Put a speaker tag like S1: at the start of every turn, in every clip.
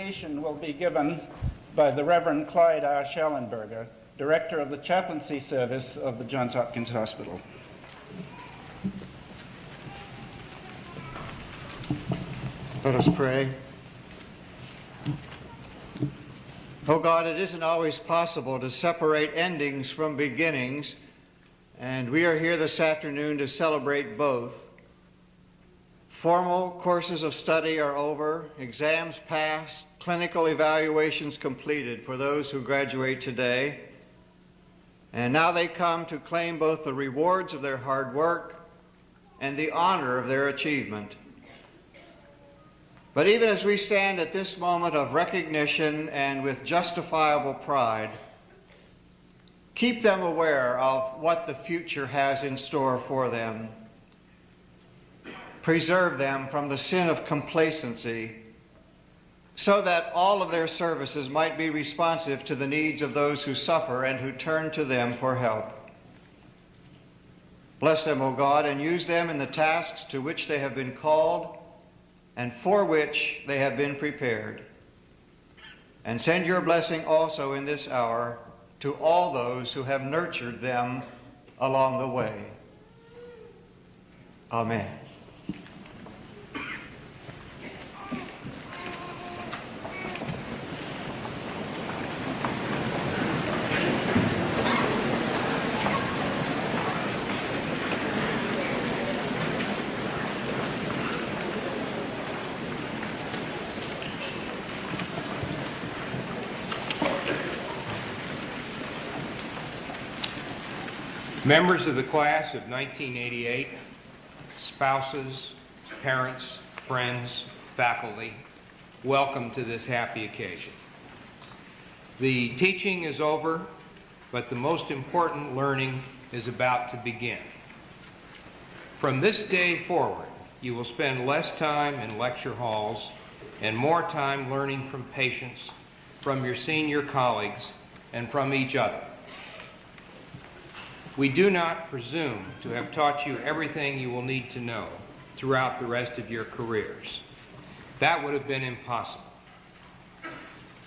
S1: invocation will be given by the Reverend Clyde R. Schellenberger, Director of the Chaplaincy Service of the Johns Hopkins Hospital.
S2: Let us pray. Oh God, it isn't always possible to separate endings from beginnings, and we are here this afternoon to celebrate both. Formal courses of study are over, exams passed, clinical evaluations completed for those who graduate today, and now they come to claim both the rewards of their hard work and the honor of their achievement. But even as we stand at this moment of recognition and with justifiable pride, keep them aware of what the future has in store for them. Preserve them from the sin of complacency so that all of their services might be responsive to the needs of those who suffer and who turn to them for help. Bless them, O God, and use them in the tasks to which they have been called and for which they have been prepared. And send your blessing also in this hour to all those who have nurtured them along the way. Amen.
S3: Members of the class of 1988, spouses, parents, friends, faculty, welcome to this happy occasion. The teaching is over, but the most important learning is about to begin. From this day forward, you will spend less time in lecture halls and more time learning from patients, from your senior colleagues, and from each other. We do not presume to have taught you everything you will need to know throughout the rest of your careers. That would have been impossible.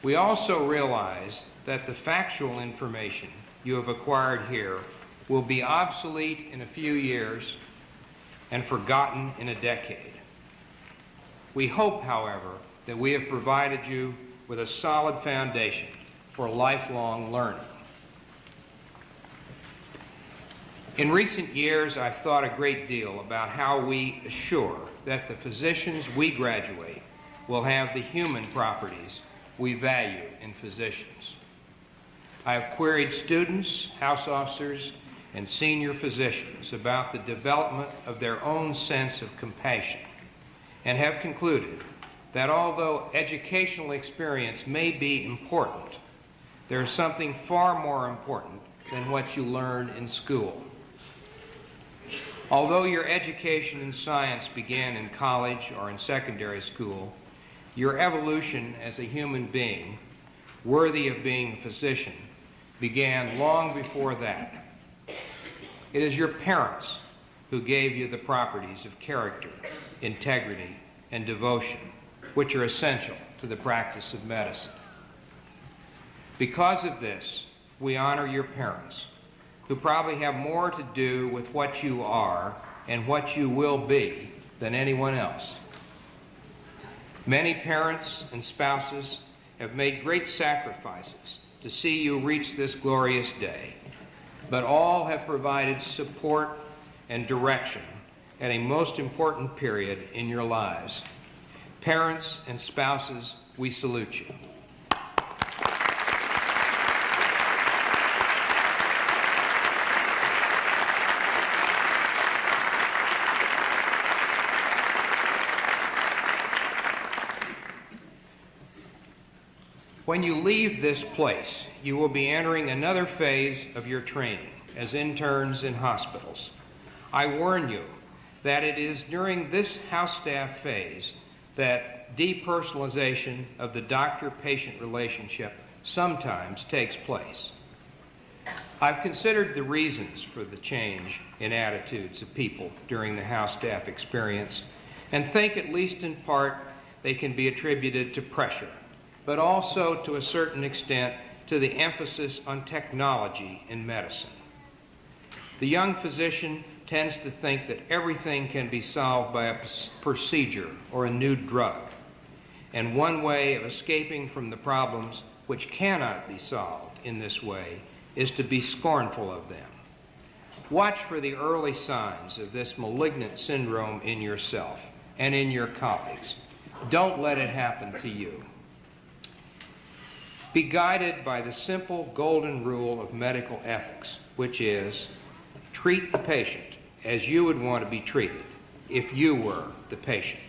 S3: We also realize that the factual information you have acquired here will be obsolete in a few years and forgotten in a decade. We hope, however, that we have provided you with a solid foundation for lifelong learning. In recent years, I've thought a great deal about how we assure that the physicians we graduate will have the human properties we value in physicians. I have queried students, house officers, and senior physicians about the development of their own sense of compassion and have concluded that although educational experience may be important, there is something far more important than what you learn in school. Although your education in science began in college or in secondary school, your evolution as a human being, worthy of being a physician, began long before that. It is your parents who gave you the properties of character, integrity, and devotion, which are essential to the practice of medicine. Because of this, we honor your parents, who probably have more to do with what you are and what you will be than anyone else. Many parents and spouses have made great sacrifices to see you reach this glorious day, but all have provided support and direction at a most important period in your lives. Parents and spouses, we salute you. When you leave this place, you will be entering another phase of your training as interns in hospitals. I warn you that it is during this house staff phase that depersonalization of the doctor-patient relationship sometimes takes place. I've considered the reasons for the change in attitudes of people during the house staff experience and think, at least in part, they can be attributed to pressure but also to a certain extent to the emphasis on technology in medicine. The young physician tends to think that everything can be solved by a procedure or a new drug, and one way of escaping from the problems which cannot be solved in this way is to be scornful of them. Watch for the early signs of this malignant syndrome in yourself and in your colleagues. Don't let it happen to you. Be guided by the simple golden rule of medical ethics, which is, treat the patient as you would want to be treated if you were the patient.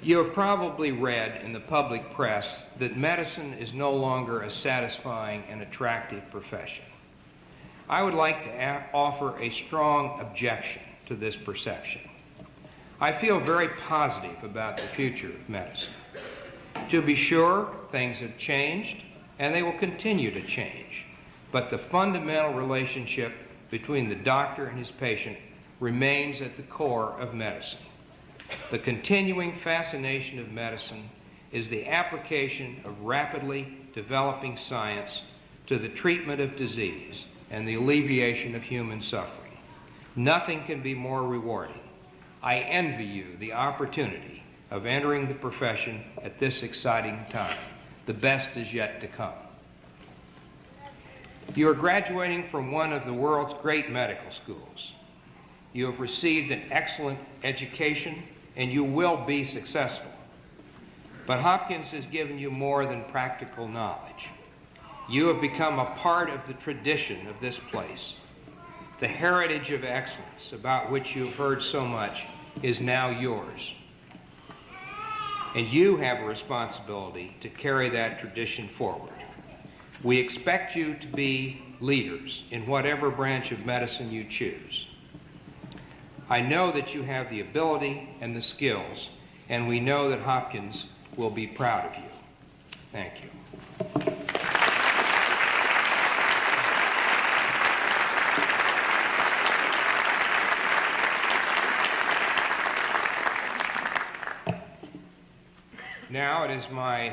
S3: You have probably read in the public press that medicine is no longer a satisfying and attractive profession. I would like to offer a strong objection to this perception. I feel very positive about the future of medicine. To be sure, things have changed, and they will continue to change, but the fundamental relationship between the doctor and his patient remains at the core of medicine. The continuing fascination of medicine is the application of rapidly developing science to the treatment of disease and the alleviation of human suffering. Nothing can be more rewarding. I envy you the opportunity of entering the profession at this exciting time. The best is yet to come. You are graduating from one of the world's great medical schools. You have received an excellent education, and you will be successful. But Hopkins has given you more than practical knowledge. You have become a part of the tradition of this place. The heritage of excellence about which you've heard so much is now yours. And you have a responsibility to carry that tradition forward. We expect you to be leaders in whatever branch of medicine you choose. I know that you have the ability and the skills, and we know that Hopkins will be proud of you. Thank you. Now it is my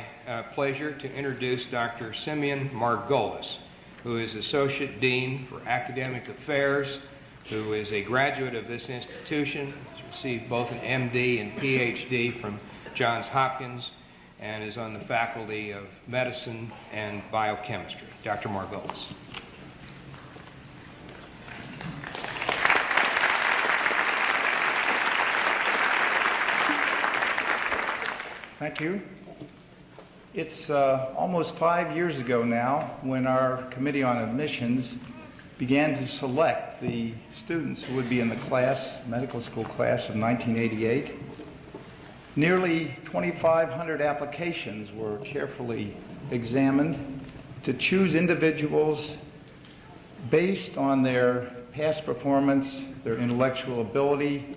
S3: pleasure to introduce Dr. Simeon Margolis, who is Associate Dean for Academic Affairs, who is a graduate of this institution, has received both an MD and PhD from Johns Hopkins, and is on the Faculty of Medicine and Biochemistry. Dr. Margolis.
S1: Thank you. It's almost 5 years ago now when our Committee on Admissions began to select the students who would be in the class, medical school class of 1988. Nearly 2,500 applications were carefully examined to choose individuals based on their past performance, their intellectual ability,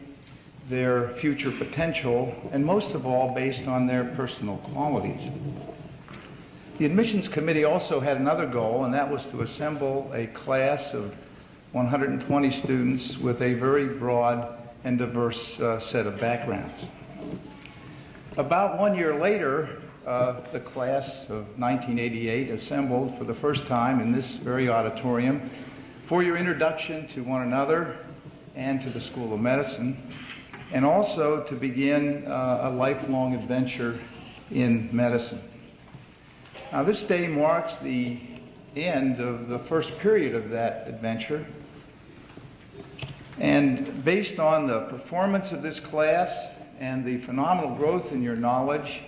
S1: their future potential, and most of all, based on their personal qualities. The admissions committee also had another goal, and that was to assemble a class of 120 students with a very broad and diverse set of backgrounds. About 1 year later, the class of 1988 assembled for the first time in this very auditorium for your introduction to one another and to the School of Medicine, and also to begin a lifelong adventure in medicine. Now, this day marks the end of the first period of that adventure, and based on the performance of this class and the phenomenal growth in your knowledge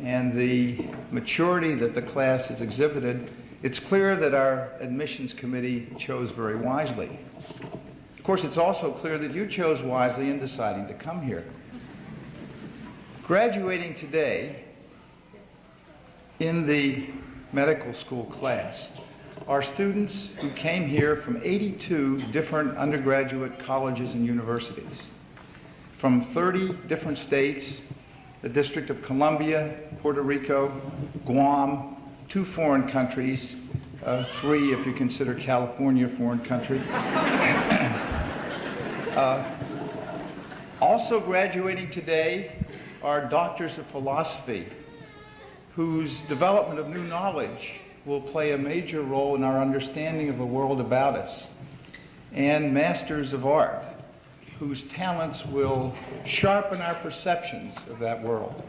S1: and the maturity that the class has exhibited, it's clear that our admissions committee chose very wisely. Of course, it's also clear that you chose wisely in deciding to come here. Graduating today in the medical school class are students who came here from 82 different undergraduate colleges and universities, from 30 different states, the District of Columbia, Puerto Rico, Guam, 2 foreign countries, 3 if you consider California a foreign country. Also graduating today are doctors of philosophy whose development of new knowledge will play a major role in our understanding of the world about us, and masters of art, whose talents will sharpen our perceptions of that world.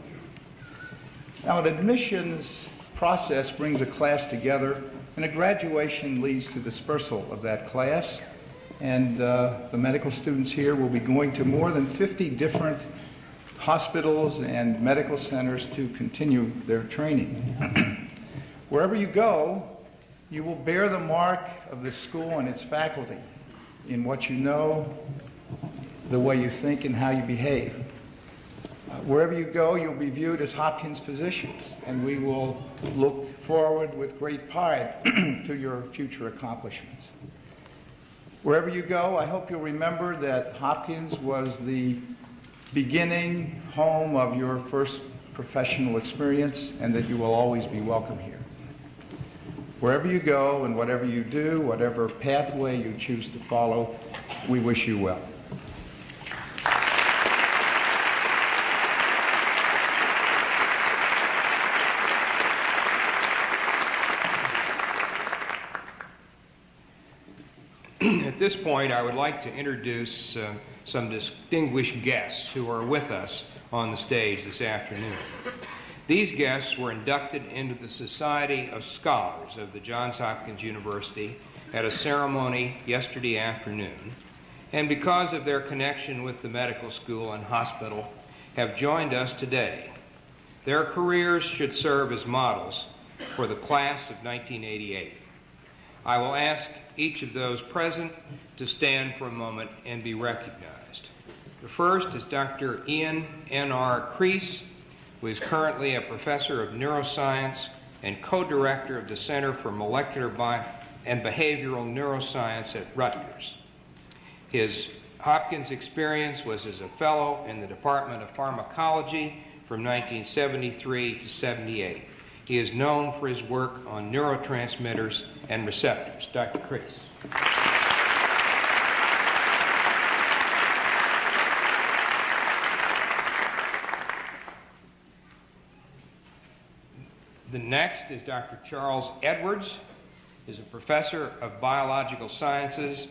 S1: Now, an admissions process brings a class together, and a graduation leads to dispersal of that class. And the medical students here will be going to more than 50 different hospitals and medical centers to continue their training. Wherever you go, you will bear the mark of the school and its faculty in what you know, the way you think, and how you behave. Wherever you go, you'll be viewed as Hopkins physicians, and we will look forward with great pride to your future accomplishments. Wherever you go, I hope you'll remember that Hopkins was the beginning home of your first professional experience, and that you will always be welcome here. Wherever you go and whatever you do, whatever pathway you choose to follow, we wish you well.
S3: At this point, I would like to introduce some distinguished guests who are with us on the stage this afternoon. These guests were inducted into the Society of Scholars of the Johns Hopkins University at a ceremony yesterday afternoon, and because of their connection with the medical school and hospital, have joined us today. Their careers should serve as models for the class of 1988. I will ask each of those present to stand for a moment and be recognized. The first is Dr. Ian N.R. Crease, who is currently a professor of neuroscience and co-director of the Center for Molecular and Behavioral Neuroscience at Rutgers. His Hopkins experience was as a fellow in the Department of Pharmacology from 1973 to 78. He is known for his work on neurotransmitters and receptors. Dr. Crease. The next is Dr. Charles Edwards. Is a professor of biological sciences,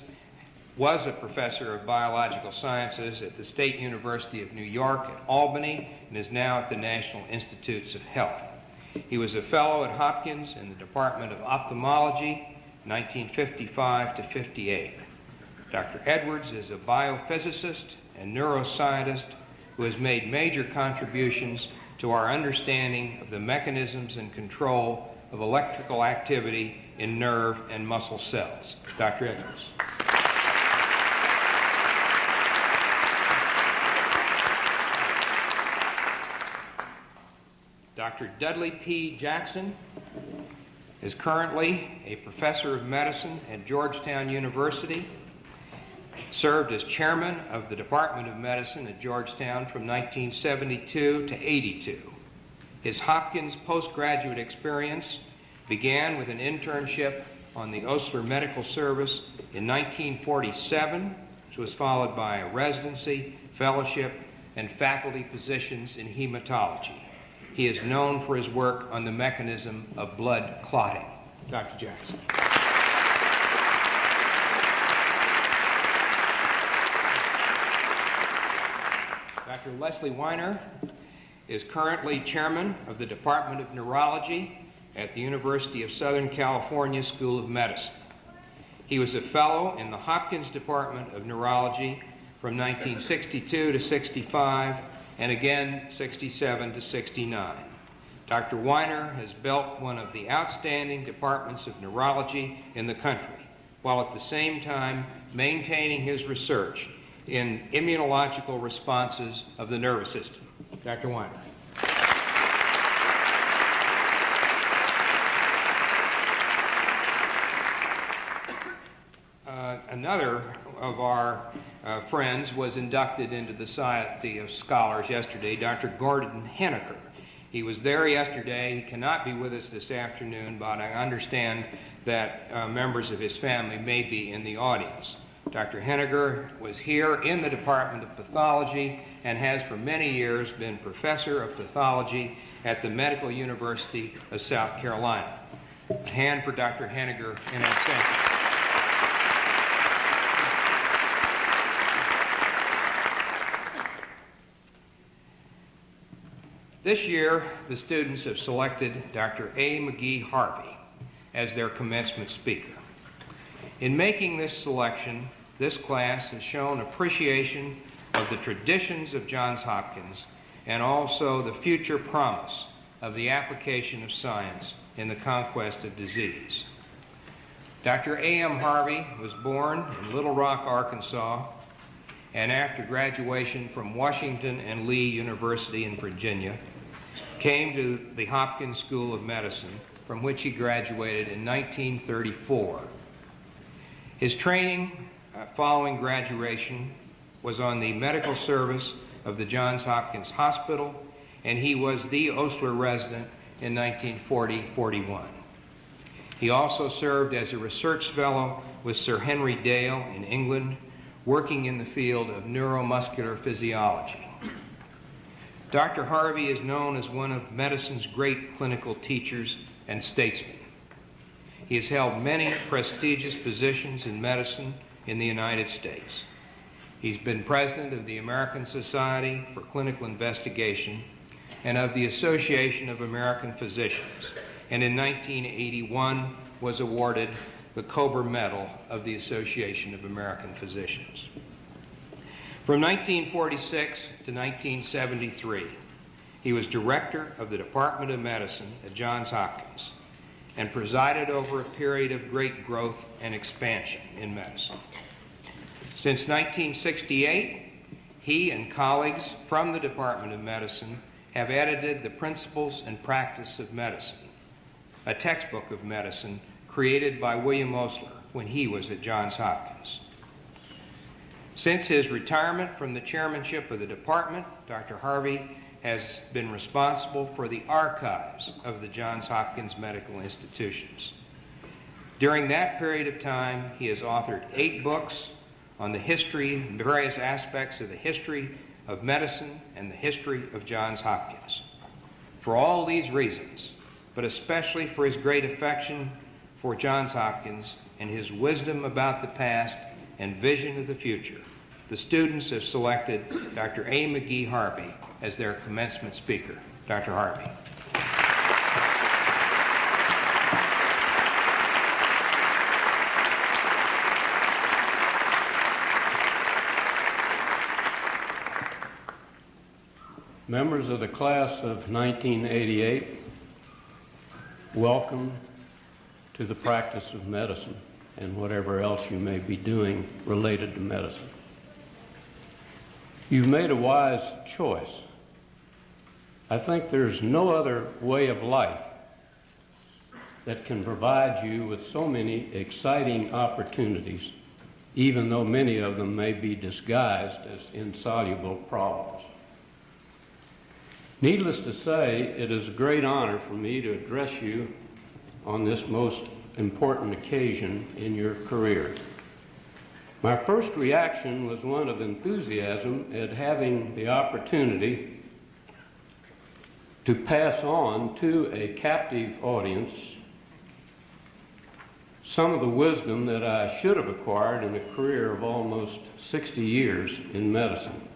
S3: was a professor of biological sciences at the State University of New York at Albany, and is now at the National Institutes of Health. He was a fellow at Hopkins in the Department of Ophthalmology, 1955 to 58. Dr. Edwards is a biophysicist and neuroscientist who has made major contributions to our understanding of the mechanisms and control of electrical activity in nerve and muscle cells. Dr. Edwards. Dr. Dudley P. Jackson is currently a professor of medicine at Georgetown University, served as chairman of the Department of Medicine at Georgetown from 1972 to 82. His Hopkins postgraduate experience began with an internship on the Osler Medical Service in 1947, which was followed by a residency, fellowship, and faculty positions in hematology. He is known for his work on the mechanism of blood clotting. Dr. Jackson. Dr. Leslie Weiner is currently chairman of the Department of Neurology at the University of Southern California School of Medicine. He was a fellow in the Hopkins Department of Neurology from 1962 to 65, and again 67 to 69. Dr. Weiner has built one of the outstanding departments of neurology in the country, while at the same time maintaining his research in immunological responses of the nervous system. Dr. Weiner. Another of our friends was inducted into the Society of Scholars yesterday, Dr. Gordon Henniker. He was there yesterday. He cannot be with us this afternoon, but I understand that members of his family may be in the audience. Dr. Henniker was here in the Department of Pathology and has for many years been Professor of Pathology at the Medical University of South Carolina. A hand for Dr. Henniker in absentia. This year, the students have selected Dr. A. Mcgee Harvey as their commencement speaker. In making this selection, this class has shown appreciation of the traditions of Johns Hopkins and also the future promise of the application of science in the conquest of disease. Dr. A.M. Harvey was born in Little Rock, Arkansas, and after graduation from Washington and Lee University in Virginia, came to the Hopkins School of Medicine, from which he graduated in 1934. His training following graduation was on the medical service of the Johns Hopkins Hospital, and he was the Osler resident in 1940-41. He also served as a research fellow with Sir Henry Dale in England, working in the field of neuromuscular physiology. Dr. Harvey is known as one of medicine's great clinical teachers and statesmen. He has held many prestigious positions in medicine in the United States. He's been president of the American Society for Clinical Investigation and of the Association of American Physicians, and in 1981 was awarded the Kober Medal of the Association of American Physicians. From 1946 to 1973, he was director of the Department of Medicine at Johns Hopkins and presided over a period of great growth and expansion in medicine. Since 1968, he and colleagues from the Department of Medicine have edited The Principles and Practice of Medicine, a textbook of medicine created by William Osler when he was at Johns Hopkins. Since his retirement from the chairmanship of the department, Dr. Harvey has been responsible for the archives of the Johns Hopkins medical institutions. During that period of time, he has authored 8 books on the history, various aspects of the history of medicine and the history of Johns Hopkins. For all these reasons, but especially for his great affection for Johns Hopkins and his wisdom about the past and vision of the future, the students have selected Dr. A. Mcgee Harvey as their commencement speaker. Dr. Harvey.
S4: Members of the class of 1988, welcome to the practice of medicine and whatever else you may be doing related to medicine. You've made a wise choice. I think there's no other way of life that can provide you with so many exciting opportunities, even though many of them may be disguised as insoluble problems. Needless to say, it is a great honor for me to address you on this most important occasion in your career. My first reaction was one of enthusiasm at having the opportunity to pass on to a captive audience some of the wisdom that I should have acquired in a career of almost 60 years in medicine.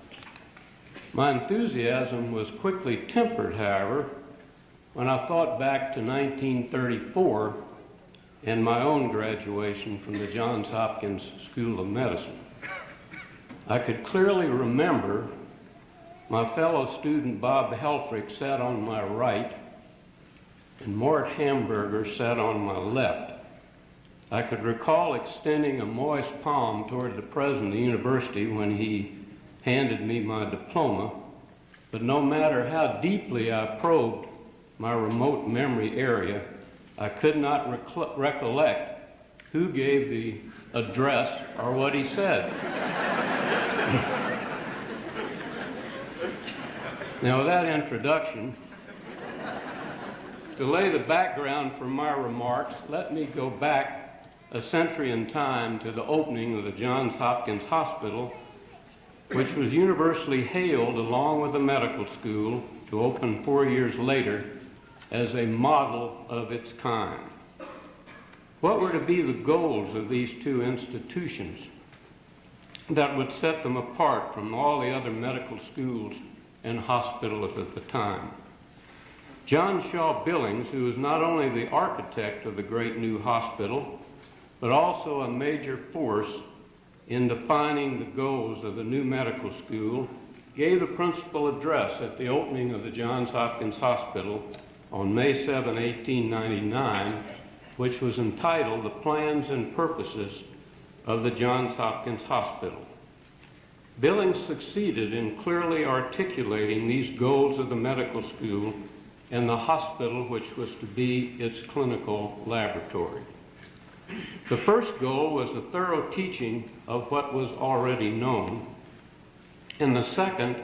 S4: My enthusiasm was quickly tempered, however, when I thought back to 1934 and my own graduation from the Johns Hopkins School of Medicine. I could clearly remember my fellow student Bob Helfrich sat on my right and Mort Hamburger sat on my left. I could recall extending a moist palm toward the president of the university when he handed me my diploma, but no matter how deeply I probed my remote memory area, I could not recollect who gave the address or what he said. Now, with that introduction, to lay the background for my remarks, let me go back a century in time to the opening of the Johns Hopkins Hospital, which was universally hailed along with the medical school to open 4 years later as a model of its kind. What were to be the goals of these two institutions that would set them apart from all the other medical schools and hospitals at the time? John Shaw Billings, who was not only the architect of the great new hospital, but also a major force in defining the goals of the new medical school, gave the principal address at the opening of the Johns Hopkins Hospital on May 7, 1899, which was entitled "The Plans and Purposes of the Johns Hopkins Hospital." Billings succeeded in clearly articulating these goals of the medical school and the hospital, which was to be its clinical laboratory. The first goal was a thorough teaching of what was already known, and the second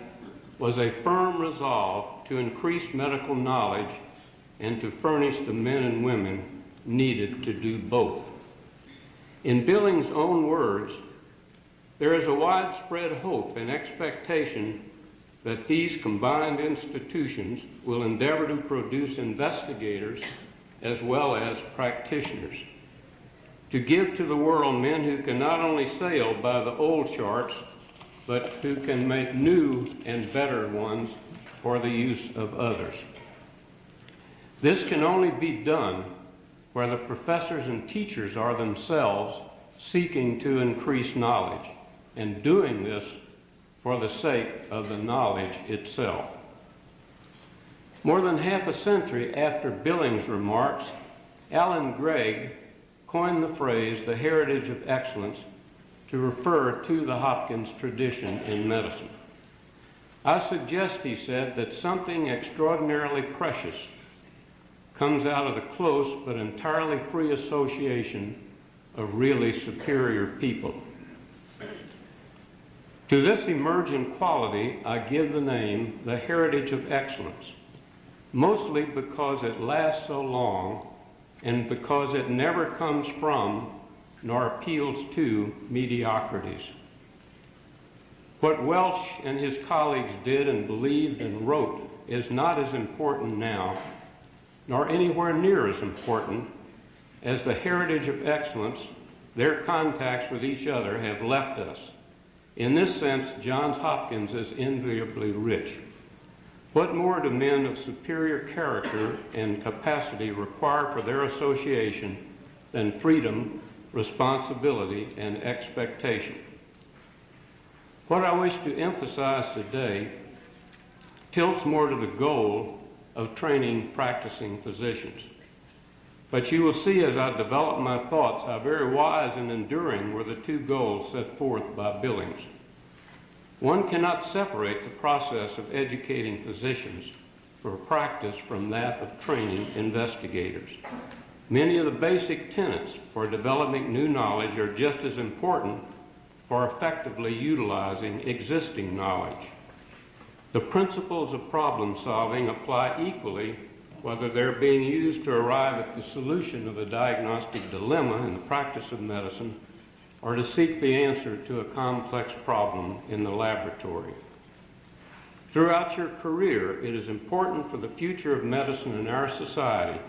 S4: was a firm resolve to increase medical knowledge and to furnish the men and women needed to do both. In Billings' own words, there is a widespread hope and expectation that these combined institutions will endeavor to produce investigators as well as practitioners, to give to the world men who can not only sail by the old charts, but who can make new and better ones for the use of others. This can only be done where the professors and teachers are themselves seeking to increase knowledge and doing this for the sake of the knowledge itself. More than half a century after Billings' remarks, Alan Gregg coined the phrase "the heritage of excellence" to refer to the Hopkins tradition in medicine. I suggest, he said, that something extraordinarily precious comes out of the close but entirely free association of really superior people. To this emergent quality, I give the name "the heritage of excellence," mostly because it lasts so long and because it never comes from nor appeals to mediocrities. What Welch and his colleagues did and believed and wrote is not as important now, nor anywhere near as important, as the heritage of excellence their contacts with each other have left us. In this sense, Johns Hopkins is enviably rich. What more do men of superior character and capacity require for their association than freedom, responsibility, and expectation? What I wish to emphasize today tilts more to the goal of training practicing physicians. But you will see as I develop my thoughts how very wise and enduring were the two goals set forth by Billings. One cannot separate the process of educating physicians for practice from that of training investigators. Many of the basic tenets for developing new knowledge are just as important for effectively utilizing existing knowledge. The principles of problem solving apply equally whether they're being used to arrive at the solution of a diagnostic dilemma in the practice of medicine or to seek the answer to a complex problem in the laboratory. Throughout your career, it is important for the future of medicine in our society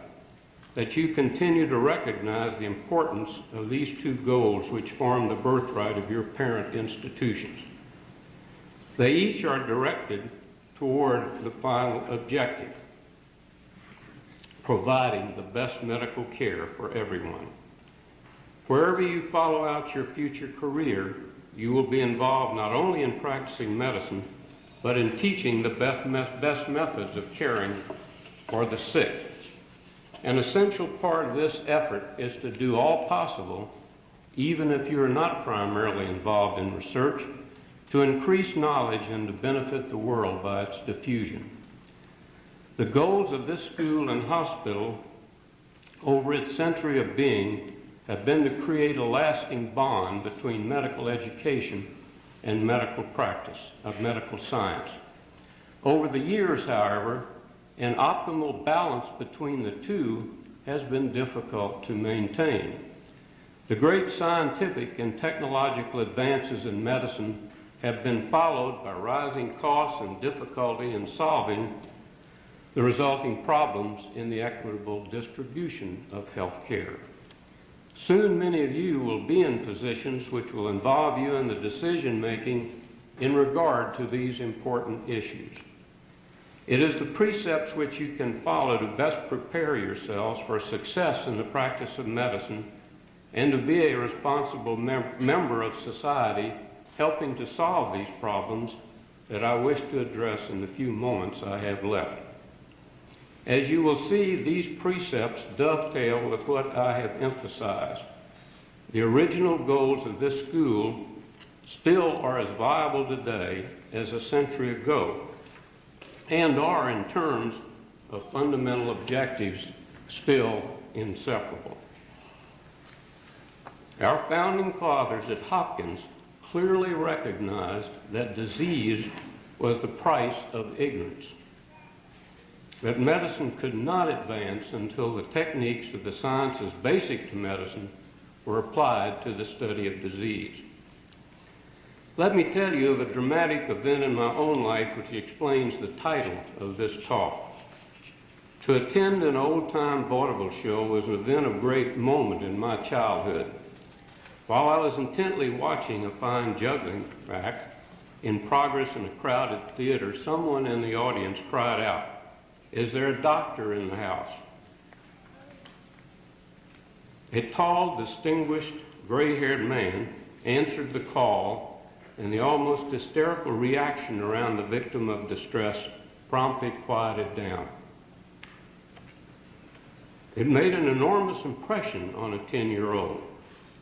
S4: that you continue to recognize the importance of these two goals which form the birthright of your parent institutions. They each are directed toward the final objective: providing the best medical care for everyone. Wherever you follow out your future career, you will be involved not only in practicing medicine, but in teaching the best methods of caring for the sick. An essential part of this effort is to do all possible, even if you are not primarily involved in research, to increase knowledge and to benefit the world by its diffusion. The goals of this school and hospital over its century of being have been to create a lasting bond between medical education and medical practice of medical science. Over the years, however, an optimal balance between the two has been difficult to maintain. The great scientific and technological advances in medicine have been followed by rising costs and difficulty in solving the resulting problems in the equitable distribution of health care. Soon many of you will be in positions which will involve you in the decision-making in regard to these important issues. It is the precepts which you can follow to best prepare yourselves for success in the practice of medicine and to be a responsible member of society helping to solve these problems that I wish to address in the few moments I have left. As you will see, these precepts dovetail with what I have emphasized. The original goals of this school still are as viable today as a century ago, and are, in terms of fundamental objectives, still inseparable. Our founding fathers at Hopkins clearly recognized that disease was the price of ignorance, that medicine could not advance until the techniques of the sciences basic to medicine were applied to the study of disease. Let me tell you of a dramatic event in my own life which explains the title of this talk. To attend an old-time vaudeville show was an event of great moment in my childhood. While I was intently watching a fine juggling act in progress in a crowded theater, someone in the audience cried out, "Is there a doctor in the house?" A tall, distinguished, gray-haired man answered the call, and the almost hysterical reaction around the victim of distress promptly quieted down. It made an enormous impression on a 10-year-old.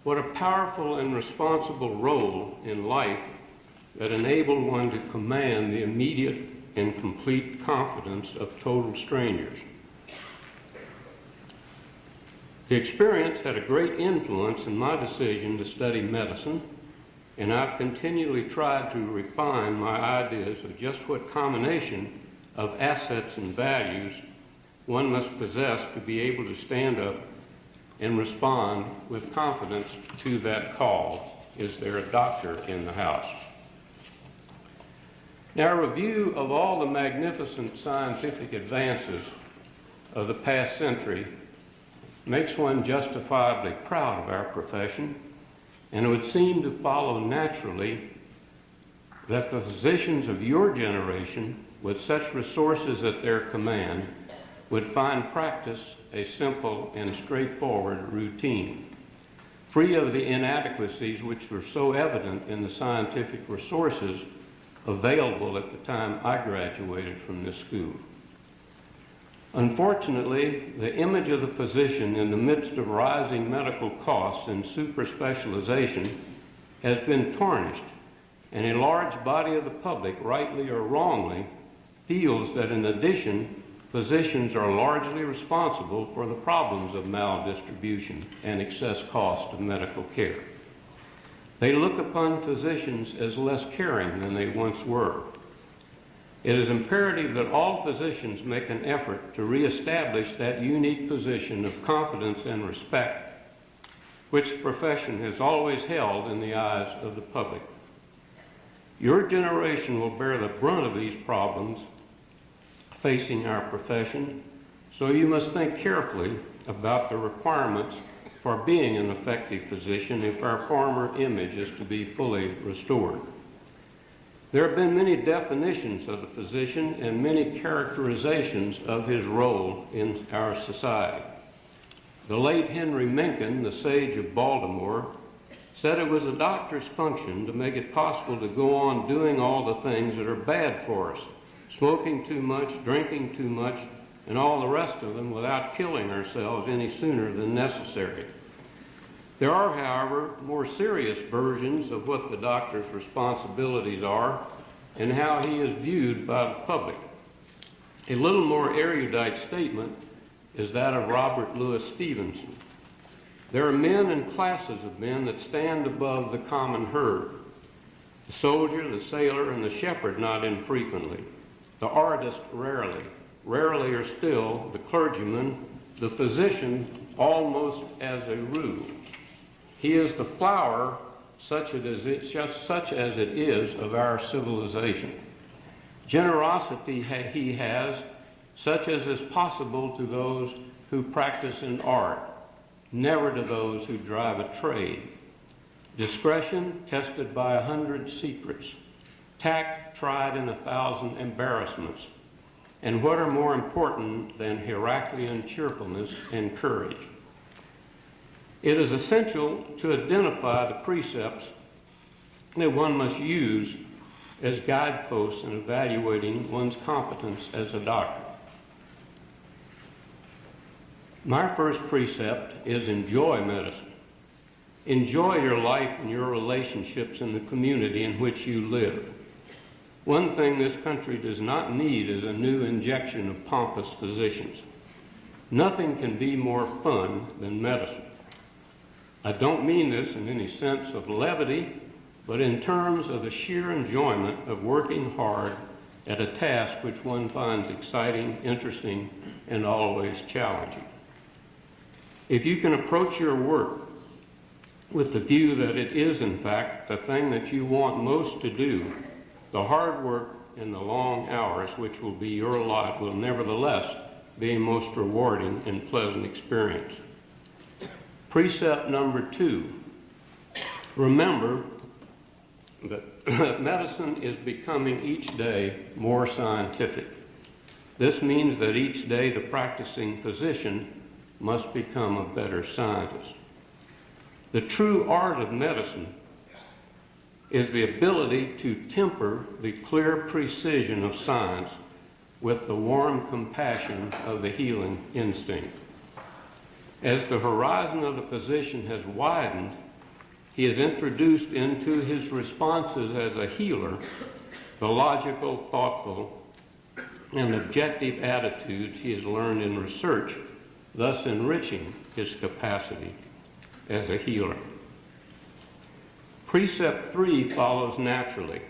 S4: What a powerful and responsible role in life that enabled one to command the immediate and complete confidence of total strangers. The experience had a great influence in my decision to study medicine, and I've continually tried to refine my ideas of just what combination of assets and values one must possess to be able to stand up and respond with confidence to that call, "Is there a doctor in the house?" Now, a review of all the magnificent scientific advances of the past century makes one justifiably proud of our profession, and it would seem to follow naturally that the physicians of your generation, with such resources at their command, would find practice a simple and straightforward routine, free of the inadequacies which were so evident in the scientific resources available at the time I graduated from this school. Unfortunately, the image of the physician in the midst of rising medical costs and super-specialization has been tarnished, and a large body of the public, rightly or wrongly, feels that in addition, physicians are largely responsible for the problems of maldistribution and excess cost of medical care. They look upon physicians as less caring than they once were. It is imperative that all physicians make an effort to reestablish that unique position of confidence and respect which the profession has always held in the eyes of the public. Your generation will bear the brunt of these problems facing our profession, so you must think carefully about the requirements for being an effective physician if our former image is to be fully restored. There have been many definitions of the physician and many characterizations of his role in our society. The late Henry Mencken, the sage of Baltimore, said it was a doctor's function to make it possible to go on doing all the things that are bad for us, smoking too much, drinking too much, and all the rest of them without killing ourselves any sooner than necessary. There are, however, more serious versions of what the doctor's responsibilities are and how he is viewed by the public. A little more erudite statement is that of Robert Louis Stevenson. There are men and classes of men that stand above the common herd. The soldier, the sailor, and the shepherd not infrequently. The artist rarely. Rarelier still, the clergyman, the physician almost as a rule. He is the flower, such as it is, of our civilization. Generosity he has, such as is possible to those who practice in art, never to those who drive a trade. Discretion tested by 100 secrets, tact tried in 1,000 embarrassments, and what are more important than Heraclean cheerfulness and courage? It is essential to identify the precepts that one must use as guideposts in evaluating one's competence as a doctor. My first precept is enjoy medicine. Enjoy your life and your relationships in the community in which you live. One thing this country does not need is a new injection of pompous physicians. Nothing can be more fun than medicine. I don't mean this in any sense of levity, but in terms of the sheer enjoyment of working hard at a task which one finds exciting, interesting, and always challenging. If you can approach your work with the view that it is, in fact, the thing that you want most to do, the hard work and the long hours which will be your lot will nevertheless be a most rewarding and pleasant experience. Precept number 2, remember that medicine is becoming each day more scientific. This means that each day the practicing physician must become a better scientist. The true art of medicine is the ability to temper the clear precision of science with the warm compassion of the healing instinct. As the horizon of the physician has widened, he has introduced into his responses as a healer the logical, thoughtful, and objective attitudes he has learned in research, thus enriching his capacity as a healer. Precept 3 follows naturally.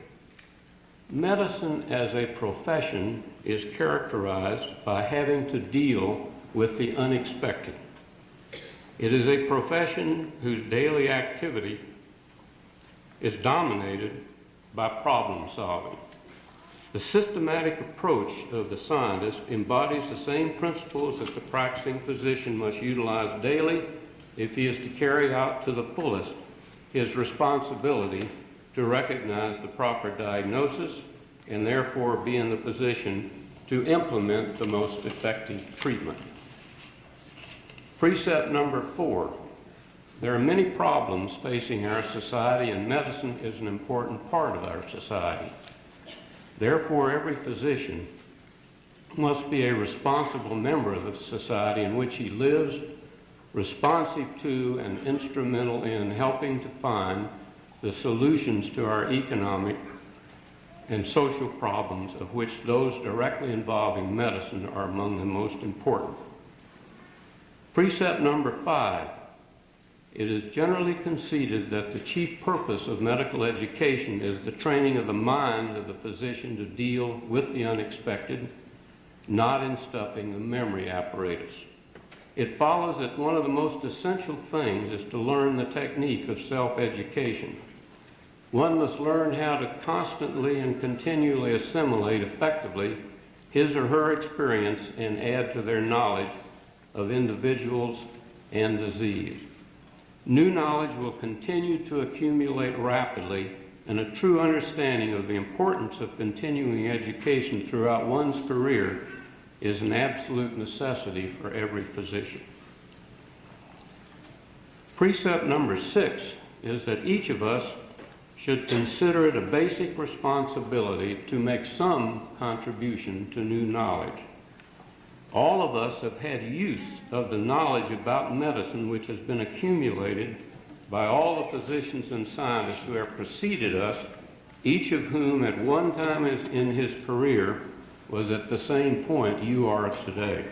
S4: Medicine as a profession is characterized by having to deal with the unexpected. It is a profession whose daily activity is dominated by problem solving. The systematic approach of the scientist embodies the same principles that the practicing physician must utilize daily if he is to carry out to the fullest his responsibility to recognize the proper diagnosis and therefore be in the position to implement the most effective treatment. Precept number 4, there are many problems facing our society, and medicine is an important part of our society. Therefore, every physician must be a responsible member of the society in which he lives, responsive to and instrumental in helping to find the solutions to our economic and social problems, of which those directly involving medicine are among the most important. Precept number 5, it is generally conceded that the chief purpose of medical education is the training of the mind of the physician to deal with the unexpected, not in stuffing the memory apparatus. It follows that one of the most essential things is to learn the technique of self-education. One must learn how to constantly and continually assimilate effectively his or her experience and add to their knowledge of individuals and disease. New knowledge will continue to accumulate rapidly, and a true understanding of the importance of continuing education throughout one's career is an absolute necessity for every physician. Precept number 6 is that each of us should consider it a basic responsibility to make some contribution to new knowledge. All of us have had use of the knowledge about medicine which has been accumulated by all the physicians and scientists who have preceded us, each of whom at one time in his career was at the same point you are today.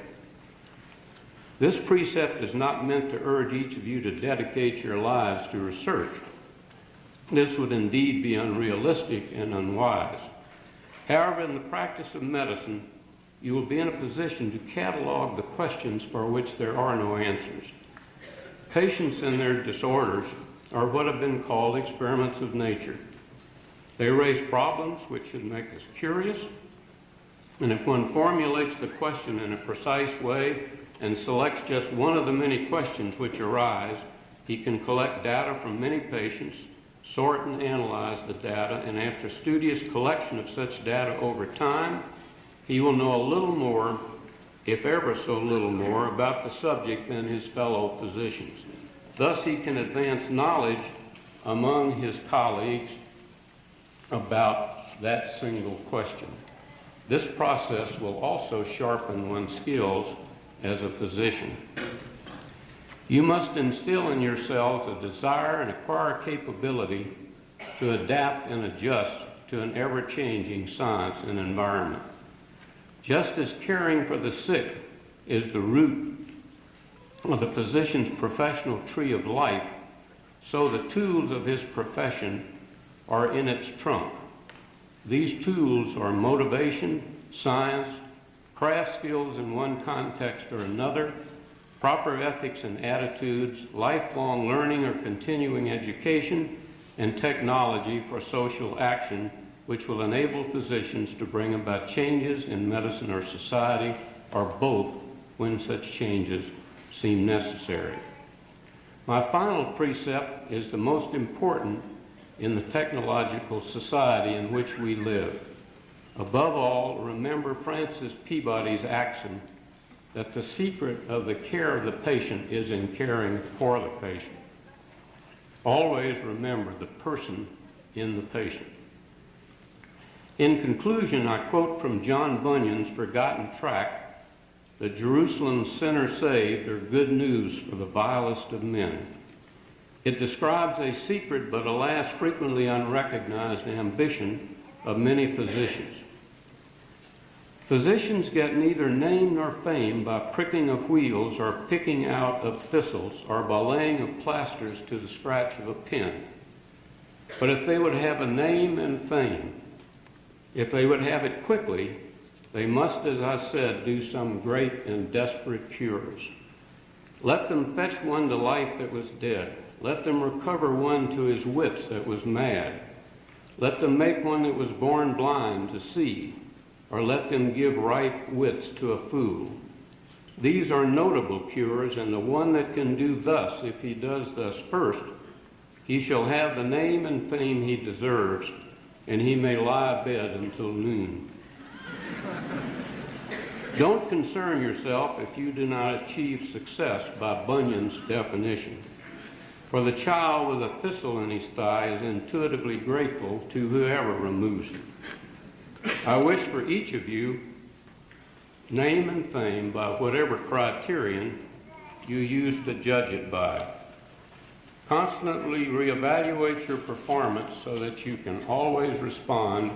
S4: This precept is not meant to urge each of you to dedicate your lives to research. This would indeed be unrealistic and unwise. However, in the practice of medicine, you will be in a position to catalog the questions for which there are no answers. Patients and their disorders are what have been called experiments of nature. They raise problems which should make us curious, and if one formulates the question in a precise way and selects just one of the many questions which arise, he can collect data from many patients, sort and analyze the data, and after studious collection of such data over time, he will know a little more, if ever so little more, about the subject than his fellow physicians. Thus, he can advance knowledge among his colleagues about that single question. This process will also sharpen one's skills as a physician. You must instill in yourselves a desire and acquire capability to adapt and adjust to an ever-changing science and environment. Just as caring for the sick is the root of the physician's professional tree of life, so the tools of his profession are in its trunk. These tools are motivation, science, craft skills in one context or another, proper ethics and attitudes, lifelong learning or continuing education, and technology for social action, which will enable physicians to bring about changes in medicine or society, or both when such changes seem necessary. My final precept is the most important in the technological society in which we live. Above all, remember Francis Peabody's axiom that the secret of the care of the patient is in caring for the patient. Always remember the person in the patient. In conclusion, I quote from John Bunyan's forgotten tract, "The Jerusalem sinner saved are good news for the vilest of men." It describes a secret but alas frequently unrecognized ambition of many physicians. Physicians get neither name nor fame by pricking of wheels or picking out of thistles or by laying of plasters to the scratch of a pen. But if they would have a name and fame, if they would have it quickly, they must, as I said, do some great and desperate cures. Let them fetch one to life that was dead. Let them recover one to his wits that was mad. Let them make one that was born blind to see, or let them give right wits to a fool. These are notable cures, and the one that can do thus, if he does thus first, he shall have the name and fame he deserves, and he may lie abed until noon. Don't concern yourself if you do not achieve success by Bunyan's definition. For the child with a thistle in his thigh is intuitively grateful to whoever removes it. I wish for each of you name and fame by whatever criterion you use to judge it by. Constantly reevaluate your performance so that you can always respond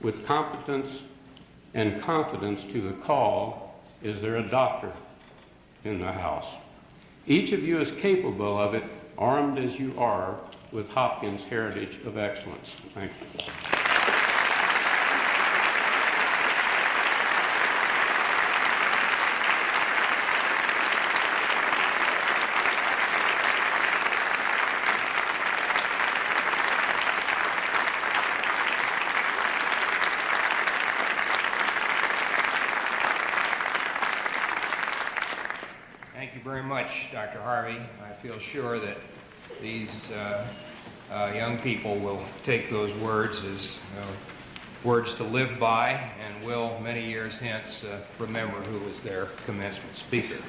S4: with competence and confidence to the call, is there a doctor in the house? Each of you is capable of it, armed as you are with Hopkins' heritage of excellence. Thank you.
S3: Thank you very much, Dr. Harvey. I feel sure that these young people will take those words as words to live by and will, many years hence, remember who was their commencement speaker.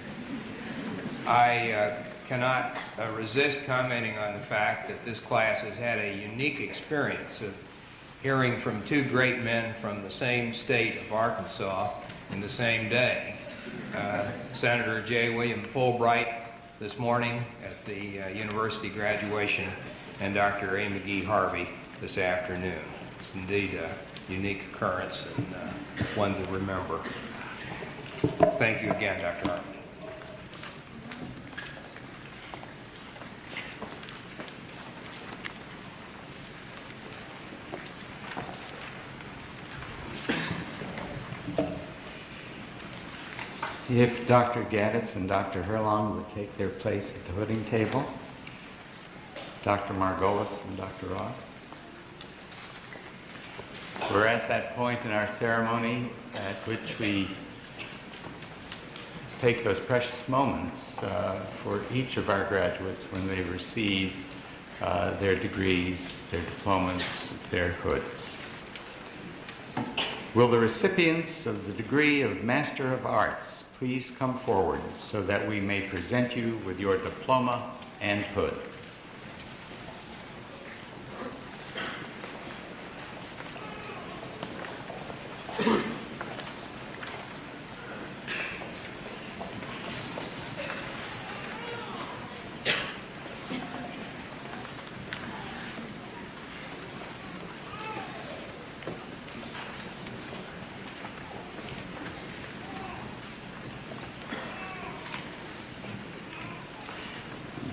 S3: I cannot resist commenting on the fact that this class has had a unique experience of hearing from two great men from the same state of Arkansas in the same day. Senator J. William Fulbright this morning at the university graduation, and Dr. A. Mcgee Harvey this afternoon. It's indeed a unique occurrence and one to remember. Thank you again, Dr. Harvey.
S5: If Dr. Gadditz and Dr. Hurlong would take their place at the voting table. Dr. Margolis and Dr. Ross. We're at that point in our ceremony at which we take those precious moments for each of our graduates when they receive their degrees, their diplomas, their hoods. Will the recipients of the degree of Master of Arts please come forward so that we may present you with your diploma and hood?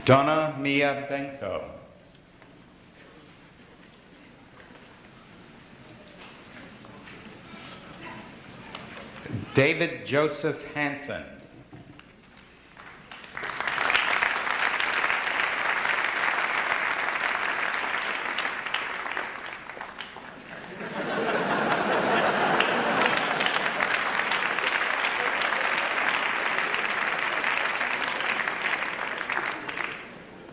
S5: Donna Mia Benko. David Joseph Hansen.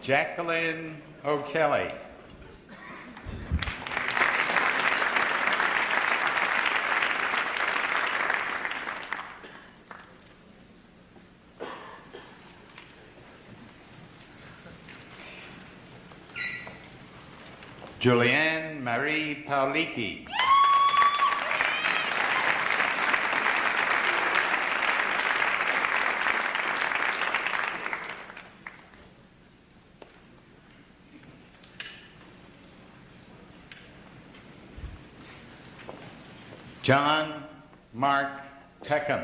S5: Jacqueline O'Kelly. Julianne Marie Paulicki. John Mark Peckham.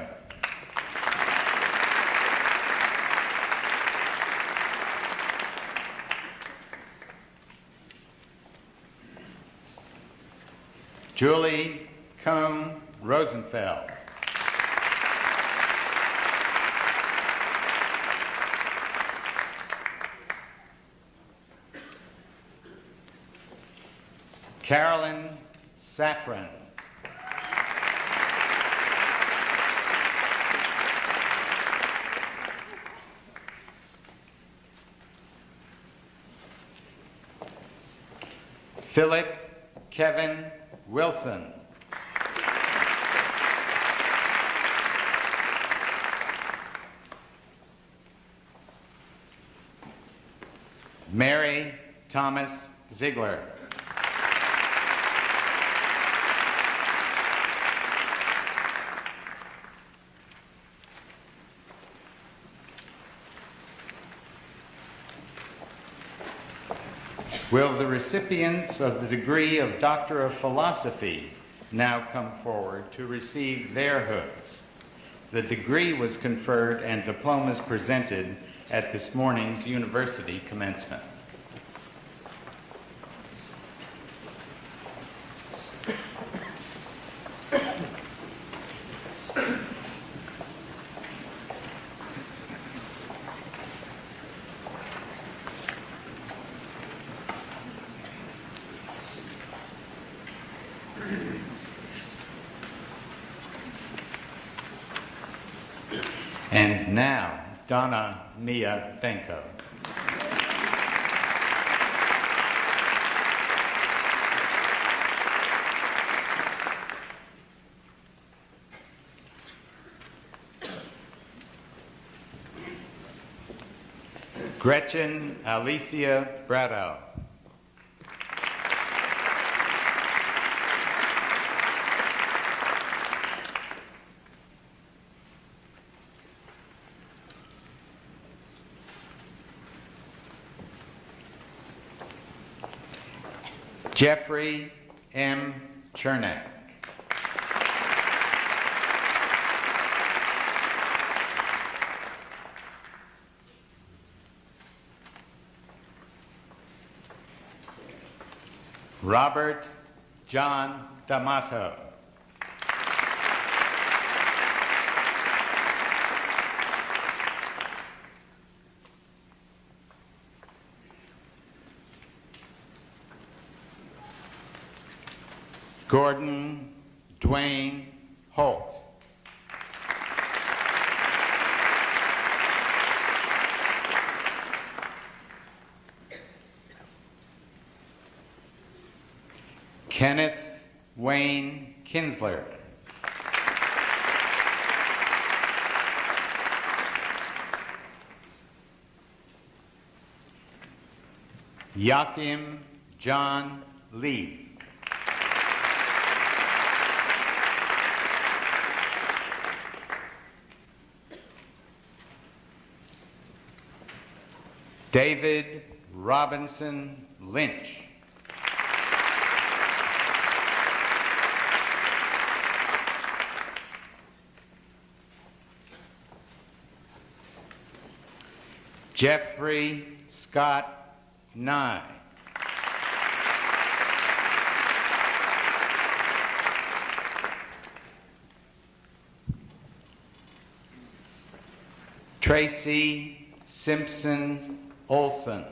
S5: Julie Cone Rosenfeld. Carolyn Safran. Philip Kevin Wilson. Mary Thomas Ziegler. Will the recipients of the degree of Doctor of Philosophy now come forward to receive their hoods? The degree was conferred and diplomas presented at this morning's university commencement. And now, Donna Mia Benko. Gretchen Alicia Brado. Jeffrey M. Chernak. Robert John D'Amato. Gordon Dwayne Holt. Kenneth Wayne Kinsler. Joachim John Lee. David Robinson Lynch. Jeffrey Scott Nye. Tracy Simpson Olson.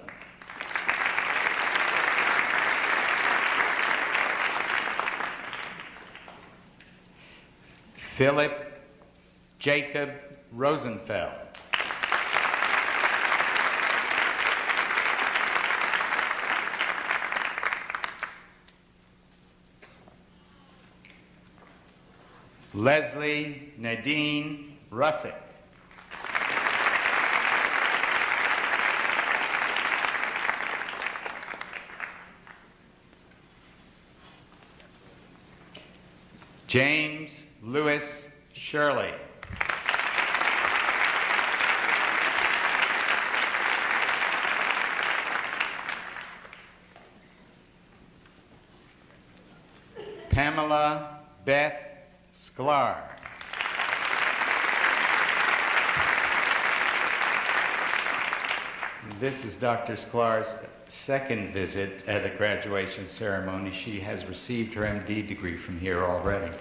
S5: Philip Jacob Rosenfeld. Leslie Nadine Russick. James Lewis Shirley. Pamela Beth Sklar. This is Dr. Sklar's second visit at a graduation ceremony. She has received her MD degree from here already.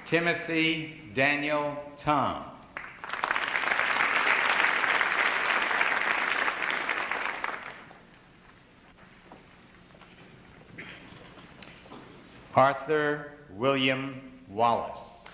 S5: Timothy Daniel Tom. Arthur William Wallace.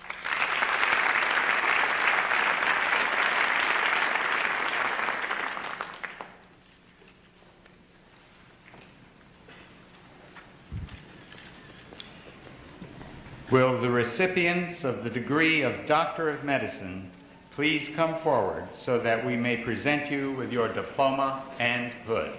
S5: Will the recipients of the degree of Doctor of Medicine please come forward so that we may present you with your diploma and hood?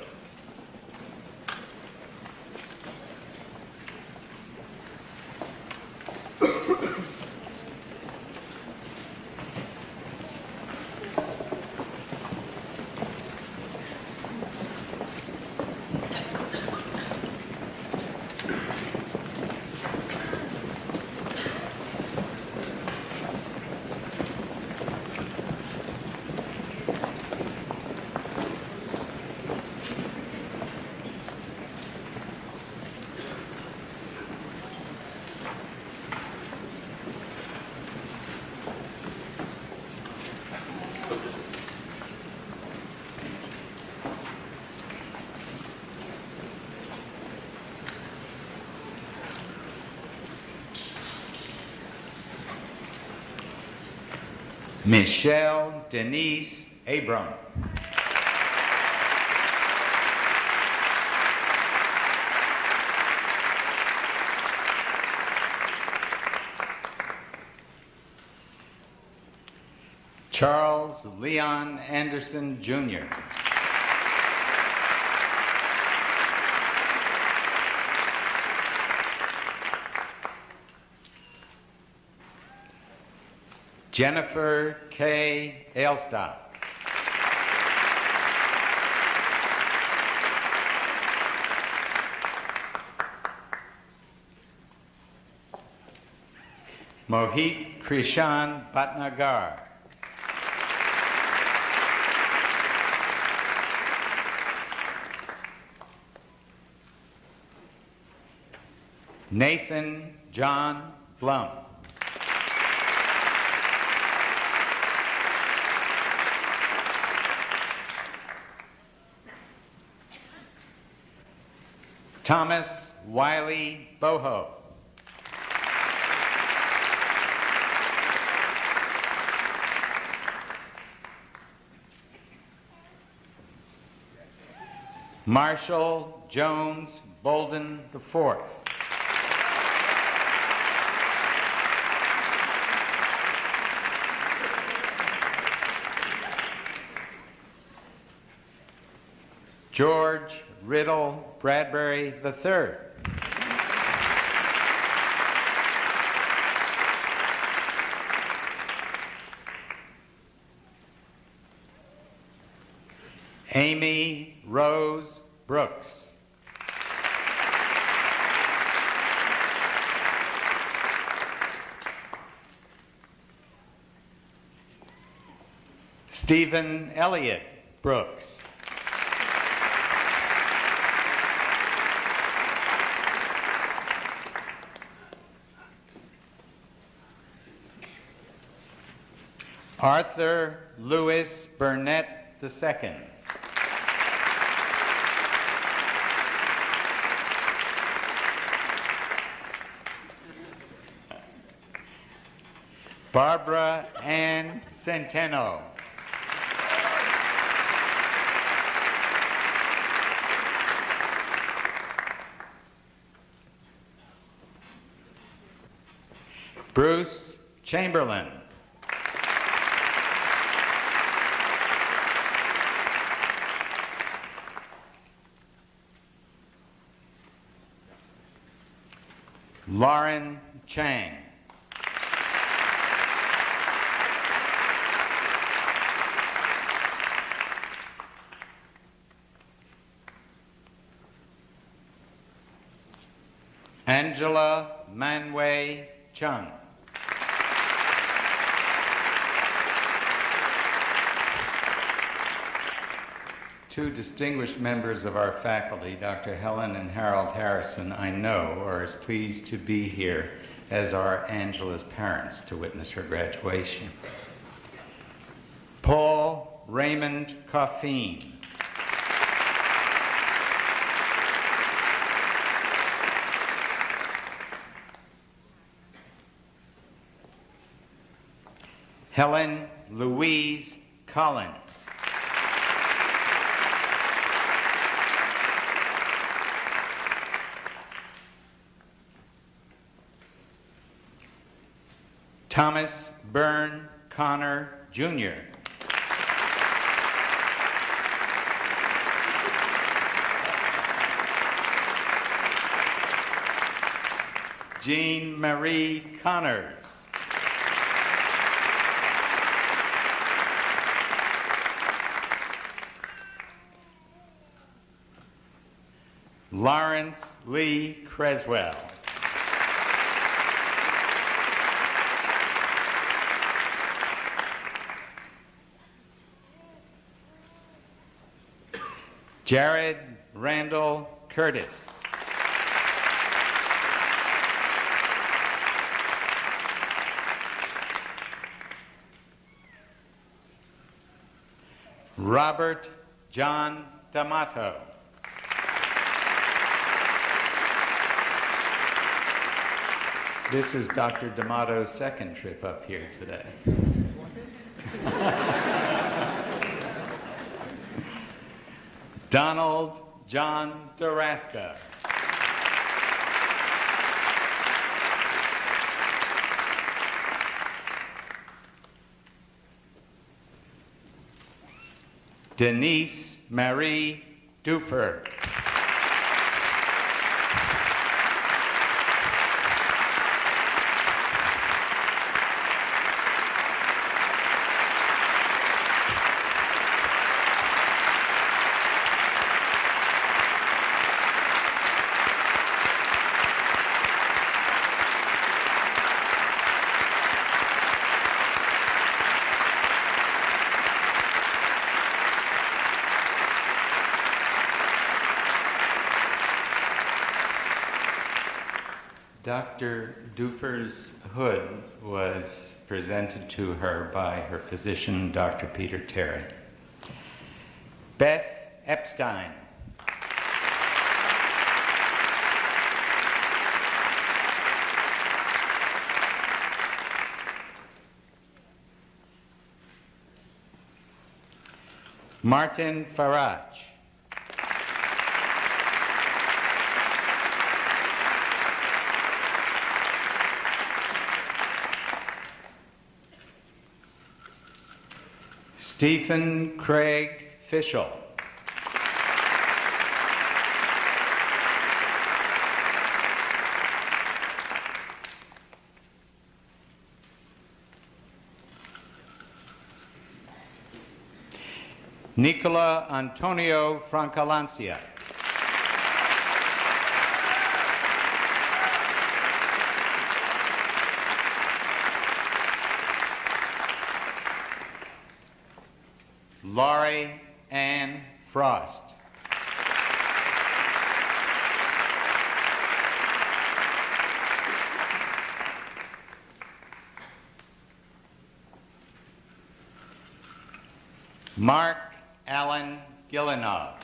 S5: Michelle Denise Abram. Charles Leon Anderson, Jr. Jennifer K. Ailstock. Mohit Krishan Bhatnagar. Nathan John Blum. Thomas Wiley Boho. Marshall Jones Bolden IV. George Riddle Bradbury III. Amy Rose Brooks. Stephen Elliott Brooks. Arthur Lewis Burnett II. Barbara Ann Centeno. Bruce Chamberlain. Lauren Chang. Angela Manwei Chung. Two distinguished members of our faculty, Dr. Helen and Harold Harrison, I know are as pleased to be here as are Angela's parents to witness her graduation. Paul Raymond Coffeen. Helen Louise Collins. Thomas Byrne Connor, Jr. Jean Marie Connors. Lawrence Lee Creswell. Jared Randall Curtis. Robert John D'Amato. This is Dr. D'Amato's second trip up here today. Donald John Daraska. Denise Marie Dufer. Dr. Dufer's hood was presented to her by her physician, Dr. Peter Terry. Beth Epstein. Martin Faraj. Stephen Craig Fischel. Nicola Antonio Francalancia. Laurie Ann Frost. Mark Allen Gillinov.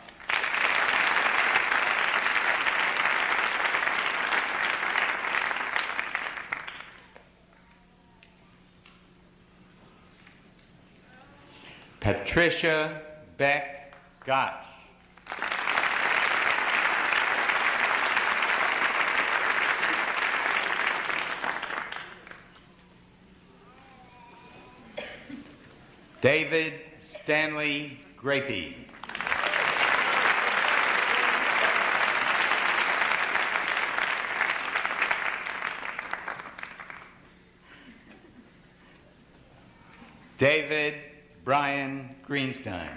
S5: Patricia Beck Gotch. David Stanley Grapey. David Brian Greenstein.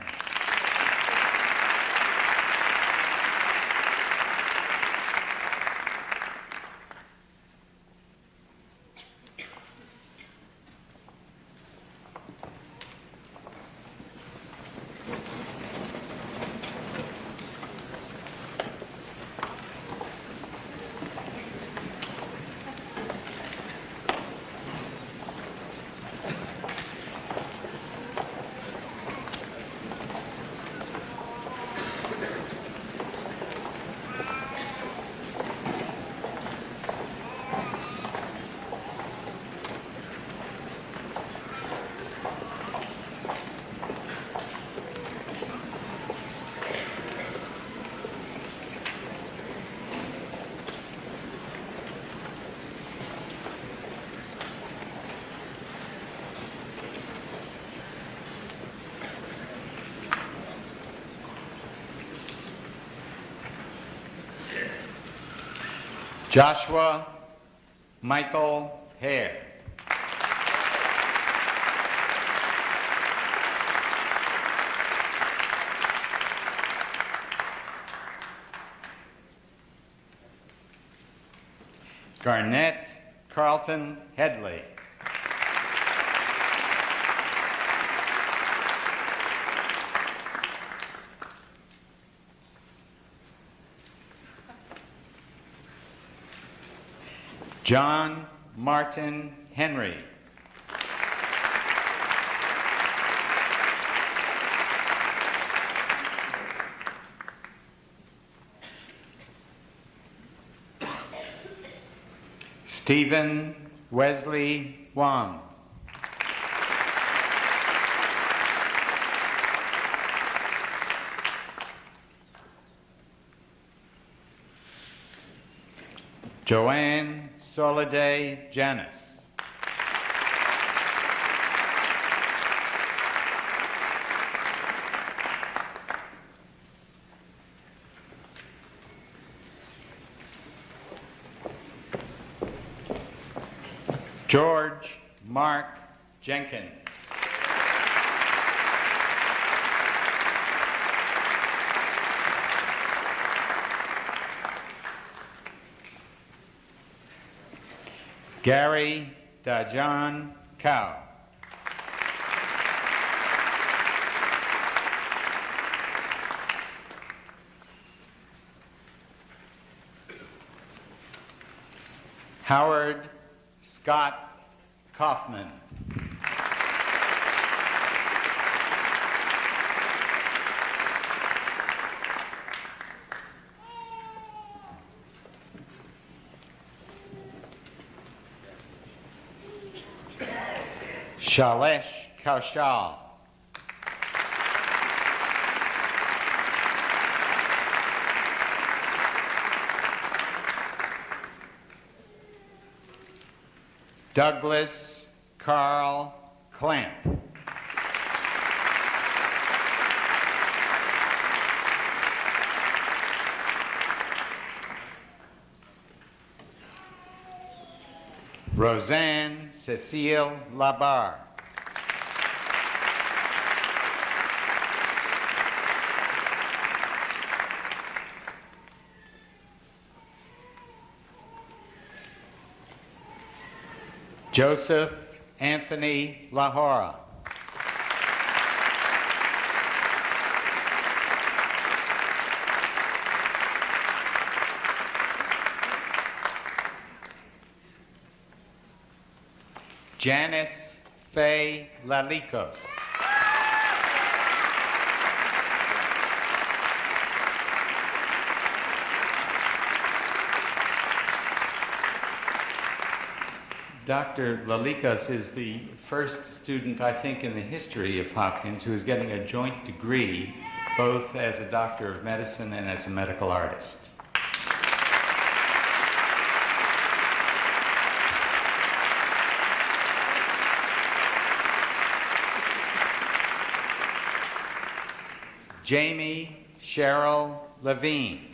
S5: Joshua Michael Hare. Garnett Carlton Headley. John Martin Henry. Stephen Wesley Wong. Joanne Soliday Janis. George Mark Jenkins. Gary Dajan Cow. Howard Scott Kaufman. Shailesh Kaushal. Douglas Carl Clamp. Roseanne Cecile Labarre. Joseph Anthony Lahora. Janice Faye Lalikos. Dr. Lalikos is the first student, I think, in the history of Hopkins who is getting a joint degree, both as a doctor of medicine and as a medical artist. Jamie Cheryl Levine.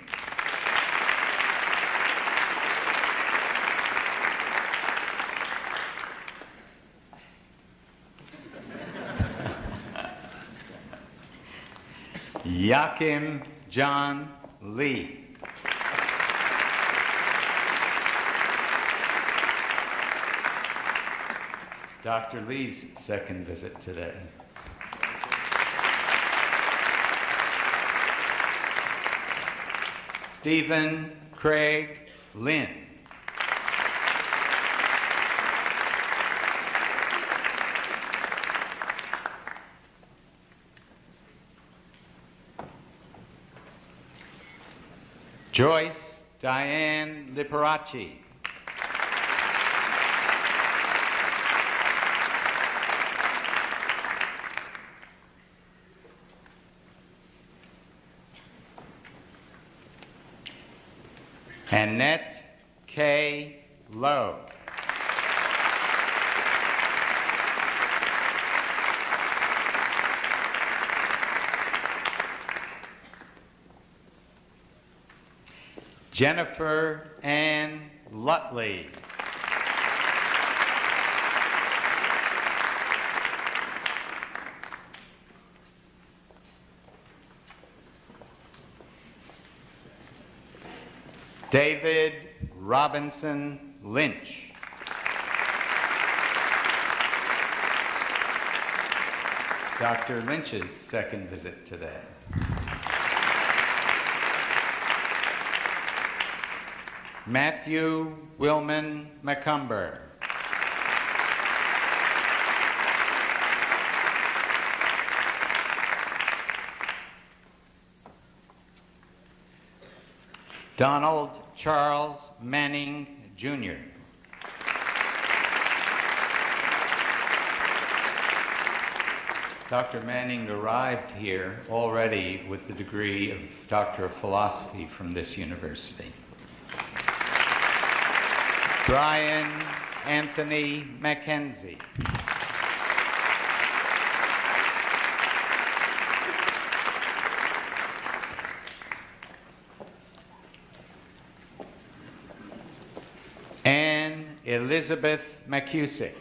S5: Yakim John Lee. Dr. Lee's second visit today. Stephen Craig Lynn. Joyce Diane Liparachi. Annette K. Lowe. Jennifer Ann Lutley. David Robinson Lynch. Dr. Lynch's second visit today. Matthew Wilman McCumber. Donald Charles Manning, Jr. Dr. Manning arrived here already with the degree of Doctor of Philosophy from this university. Brian Anthony Mackenzie. Anne Elizabeth McCusick.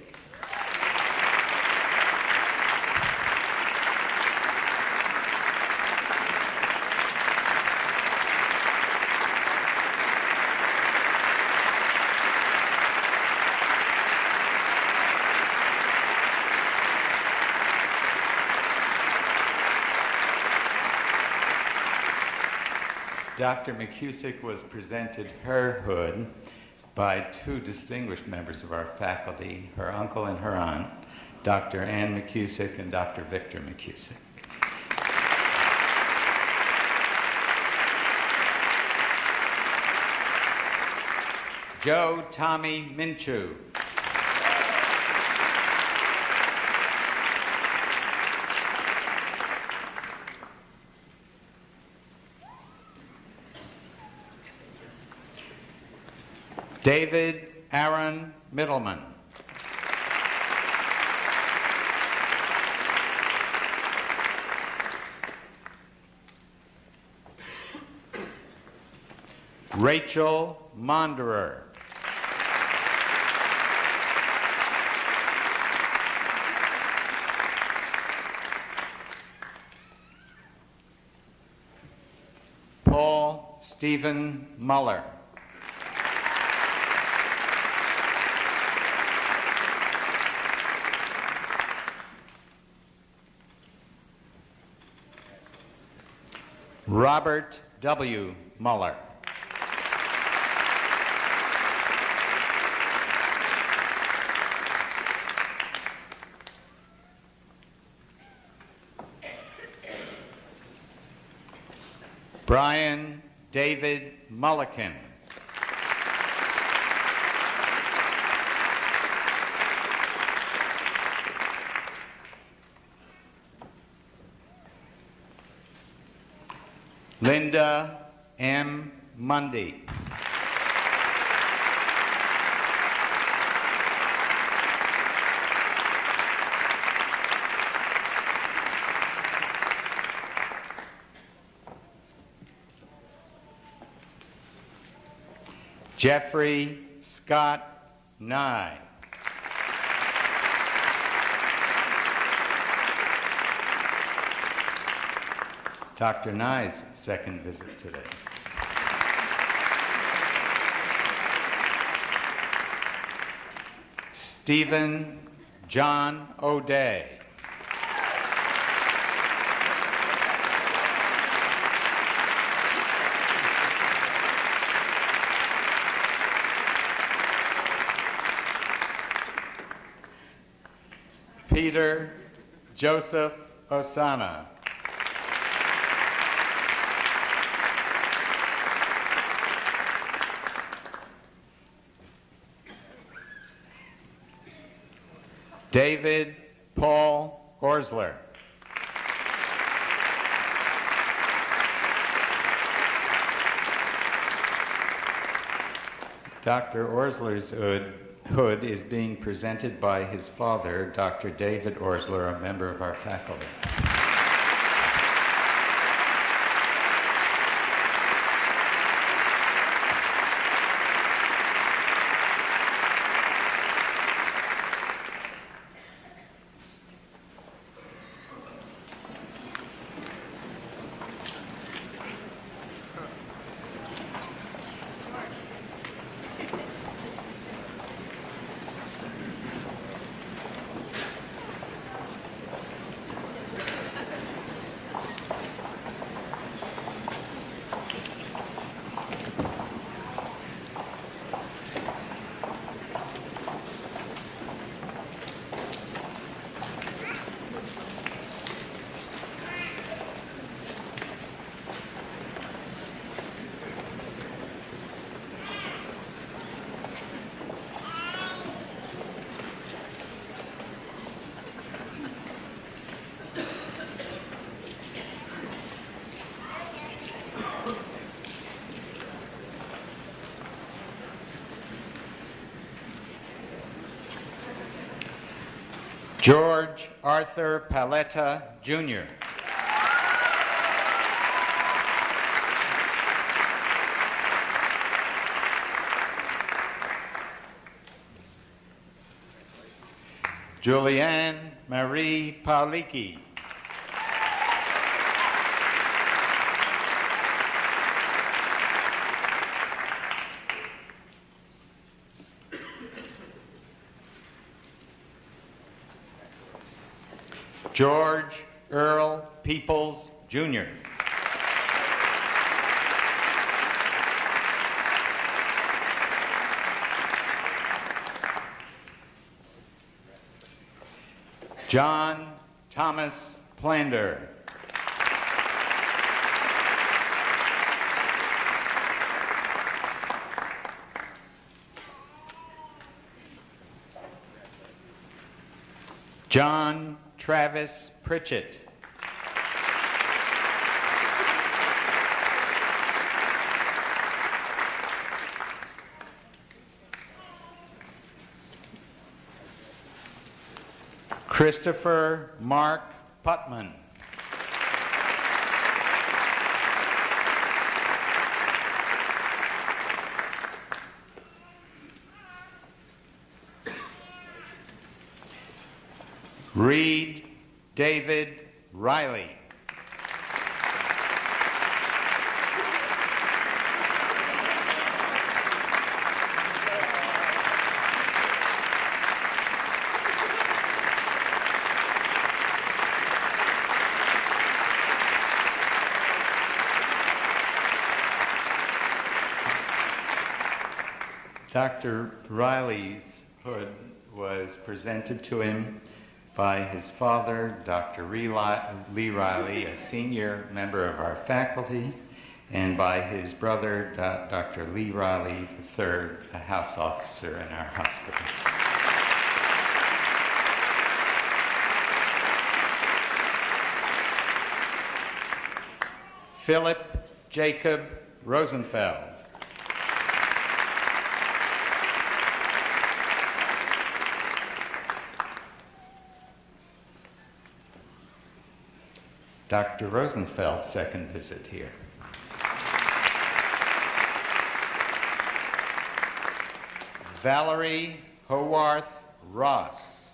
S5: Dr. McCusick was presented her hood by two distinguished members of our faculty, her uncle and her aunt, Dr. Ann McCusick and Dr. Victor McCusick. Joe Tommy Minchu. David Aaron Middleman. Rachel Monderer. Paul Stephen Muller. Robert W. Muller. Brian David Mulliken. Linda M. Mundy. Jeffrey Scott Nye. Dr. Nye's second visit today. Stephen John O'Day. Peter Joseph Osana. David Paul Orsler. Dr. Orsler's hood is being presented by his father, Dr. David Orsler, a member of our faculty. George Arthur Paletta, Jr. Julianne Marie Paulicki. George Earl Peoples, Jr. John Thomas Plander. John Travis Pritchett. Christopher Mark Putman. Reed David Riley. Dr. Riley's hood was presented to him by his father, Dr. Lee Riley, a senior member of our faculty, and by his brother, Dr. Lee Riley III, a house officer in our hospital. Philip Jacob Rosenfeld. Dr. Rosenfeld's second visit here. Valerie Howarth Ross.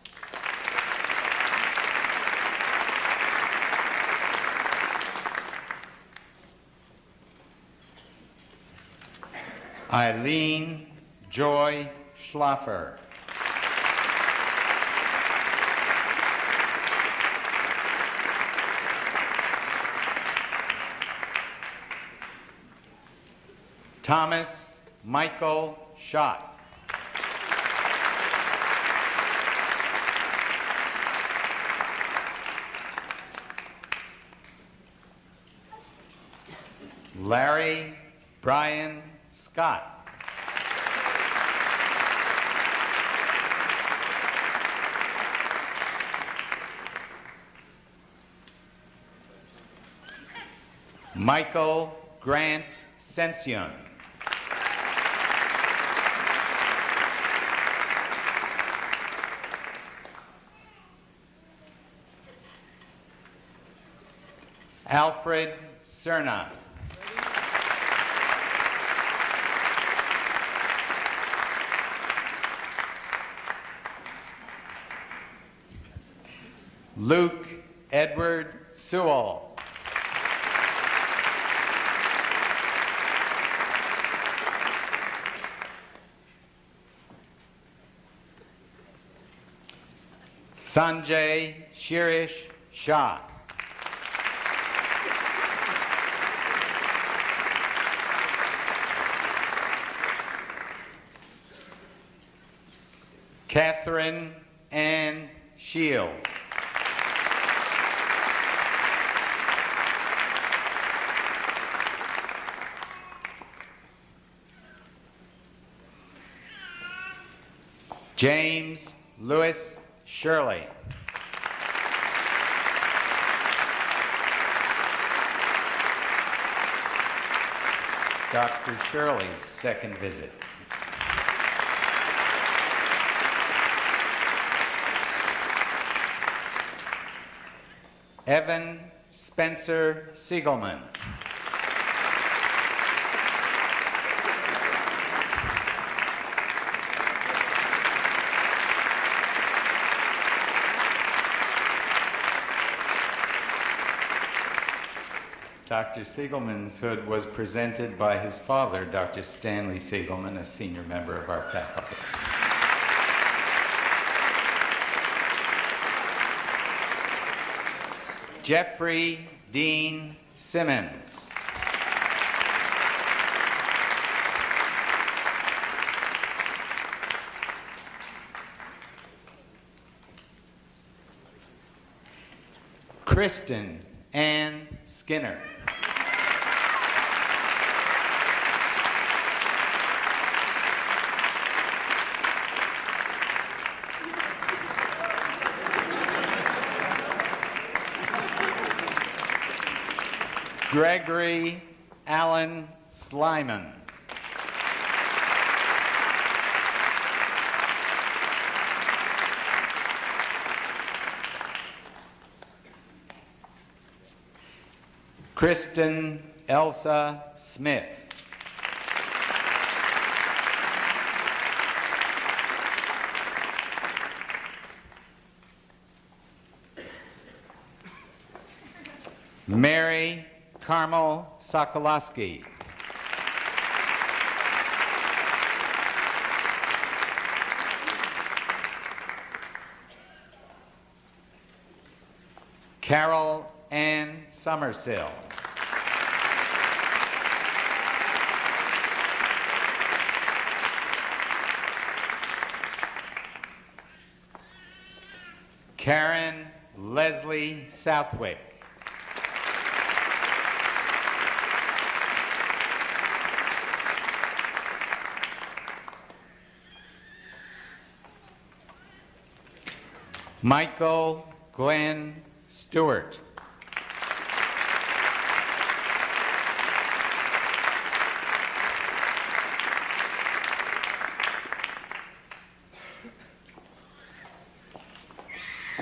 S5: Eileen Joy Schlaffer. Thomas Michael Schott. Larry Brian Scott. Michael Grant Sension. Alfred Cerna. Luke Edward Sewell. Sanjay Shirish Shah. Catherine Ann Shields. James Lewis Shirley. Dr. Shirley's second visit. Evan Spencer Siegelman. Dr. Siegelman's hood was presented by his father, Dr. Stanley Siegelman, a senior member of our faculty. Jeffrey Dean Simmons. Kristen Ann Skinner. Gregory Allen Slyman. Kristen Elsa Smith. Mary Carmel Sokolowski. Carol Ann Summersill. Karen Leslie Southwick. Michael Glenn Stewart.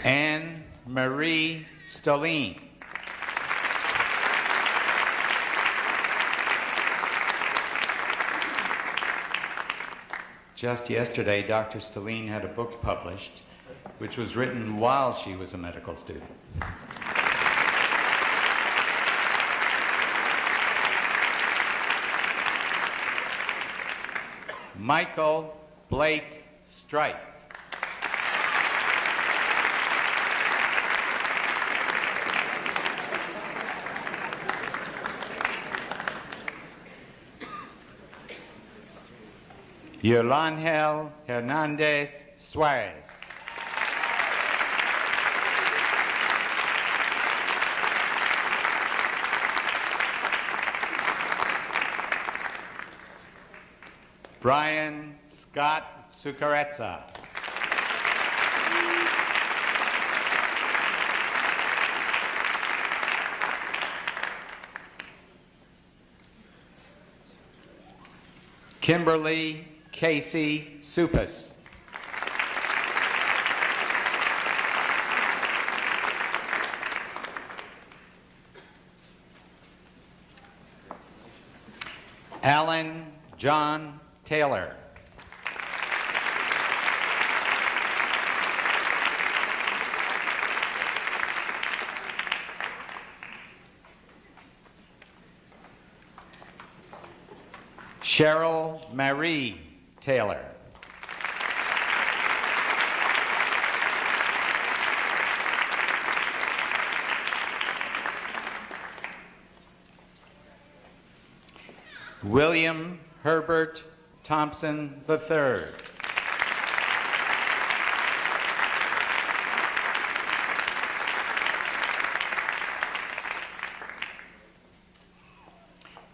S5: Anne Marie Stoleen. Just yesterday, Dr. Stoleen had a book published which was written while she was a medical student. Michael Blake Stripe. Yolangel Hernandez Suarez. Brian Scott Sucarezza. Kimberly Casey Supas. Alan John Taylor. Cheryl Marie Taylor. William Herbert Thompson III.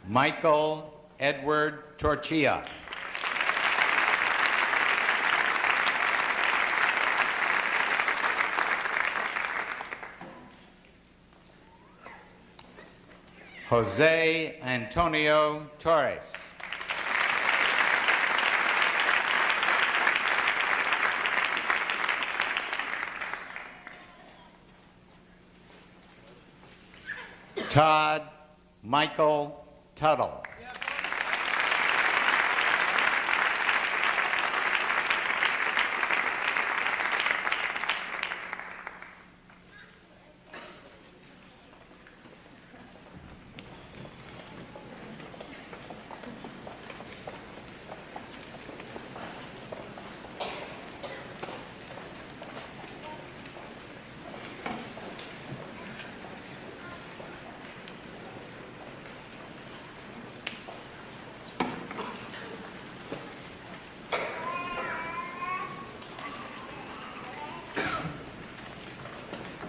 S5: Michael Edward Torchia. Jose Antonio Torres. Todd Michael Tuttle.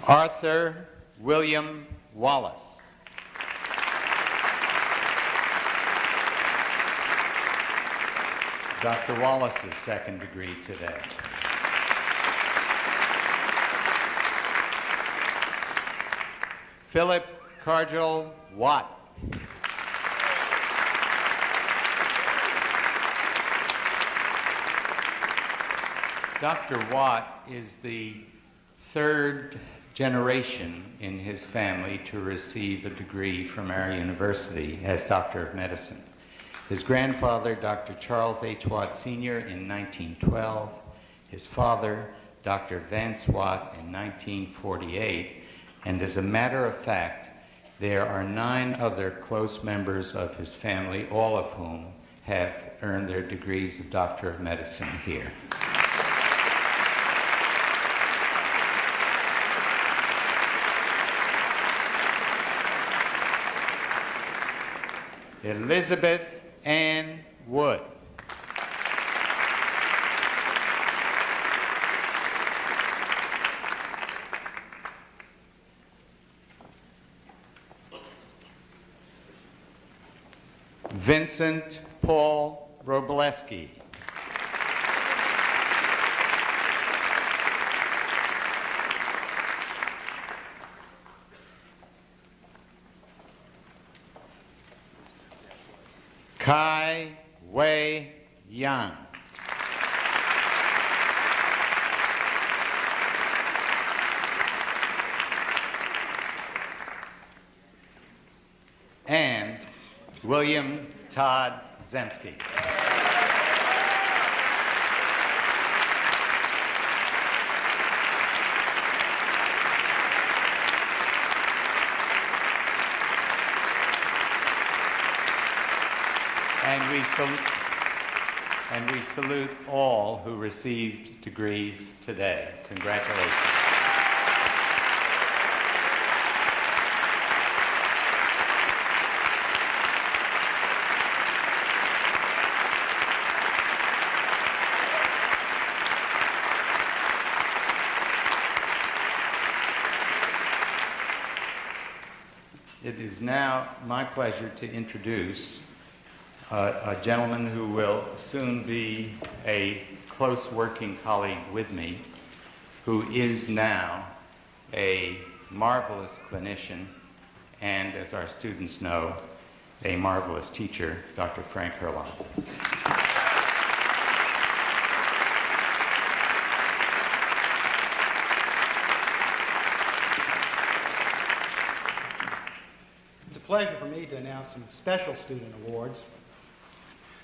S5: Arthur William Wallace. Dr. Wallace's second degree today. Philip Cargill Watt. Dr. Watt is the third generation in his family to receive a degree from our university as Doctor of Medicine. His grandfather, Dr. Charles H. Watt Sr. in 1912, his father, Dr. Vance Watt in 1948, and as a matter of fact, There are 9 other close members of his family, all of whom have earned their degrees of Doctor of Medicine here. Elizabeth Ann Wood. Vincent Paul Robleski. Kai Wei Yang. And William Todd Zemsky. And we salute all who received degrees today. Congratulations. It is now my pleasure to introduce a gentleman who will soon be a close working colleague with me, who is now a marvelous clinician and, as our students know, a marvelous teacher, Dr. Frank Hurley.
S6: It's a pleasure for me to announce some special student awards.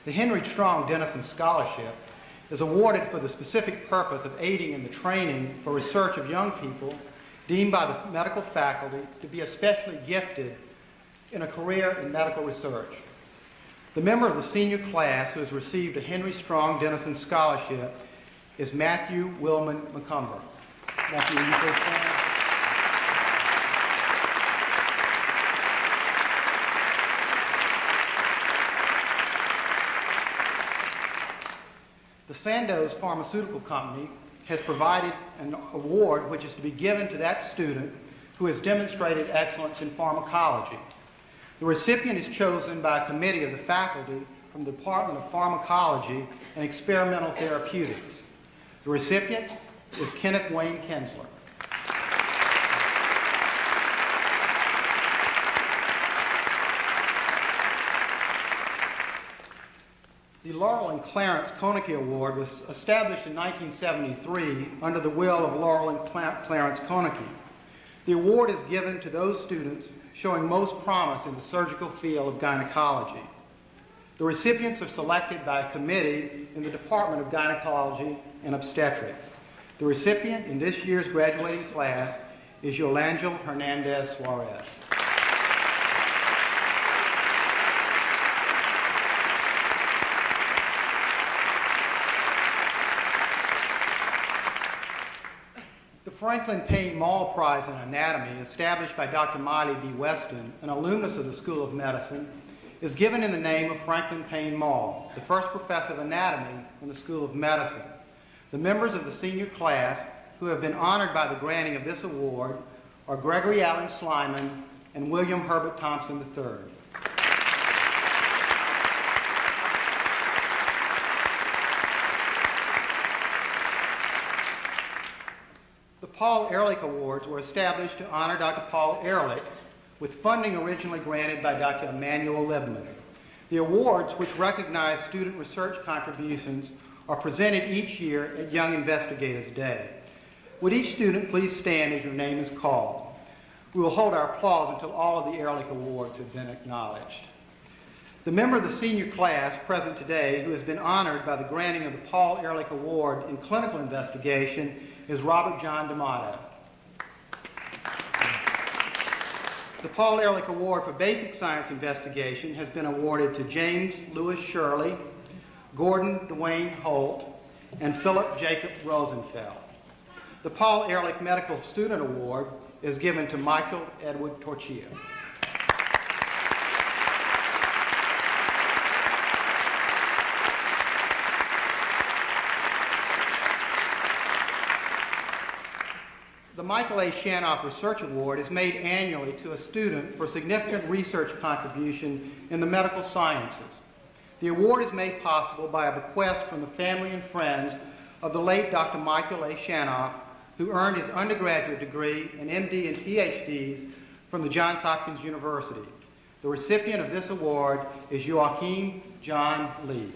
S6: The Henry Strong Denison Scholarship is awarded for the specific purpose of aiding in the training for research of young people deemed by the medical faculty to be especially gifted in a career in medical research. The member of the senior class who has received a Henry Strong Denison Scholarship is Matthew Wilman McCumber. Matthew, will you please stand? The Sandoz Pharmaceutical Company has provided an award which is to be given to that student who has demonstrated excellence in pharmacology. The recipient is chosen by a committee of the faculty from the Department of Pharmacology and Experimental Therapeutics. The recipient is Kenneth Wayne Kinsler. The Laurel and Clarence Kaneki Award was established in 1973 under the will of Laurel and Clarence Kaneki. The award is given to those students showing most promise in the surgical field of gynecology. The recipients are selected by a committee in the Department of Gynecology and Obstetrics. The recipient in this year's graduating class is Yolangel Hernandez Suarez. The Franklin Payne Mall Prize in Anatomy, established by Dr. Miley B. Weston, an alumnus of the School of Medicine, is given in the name of Franklin Payne Mall, the first professor of anatomy in the School of Medicine. The members of the senior class who have been honored by the granting of this award are Gregory Allen Slyman and William Herbert Thompson III. The Paul Ehrlich Awards were established to honor Dr. Paul Ehrlich, with funding originally granted by Dr. Emanuel Libman. The awards, which recognize student research contributions, are presented each year at Young Investigators Day. Would each student please stand as your name is called? We will hold our applause until all of the Ehrlich Awards have been acknowledged. The member of the senior class present today who has been honored by the granting of the Paul Ehrlich Award in clinical investigation is Robert John D'Amato. The Paul Ehrlich Award for Basic Science Investigation has been awarded to James Louis Shirley, Gordon Dwayne Holt, and Philip Jacob Rosenfeld. The Paul Ehrlich Medical Student Award is given to Michael Edward Torchia. The Michael A. Shanoff Research Award is made annually to a student for significant research contribution in the medical sciences. The award is made possible by a bequest from the family and friends of the late Dr. Michael A. Shanoff, who earned his undergraduate degree and MD and PhDs from the Johns Hopkins University. The recipient of this award is Joachim John Lee.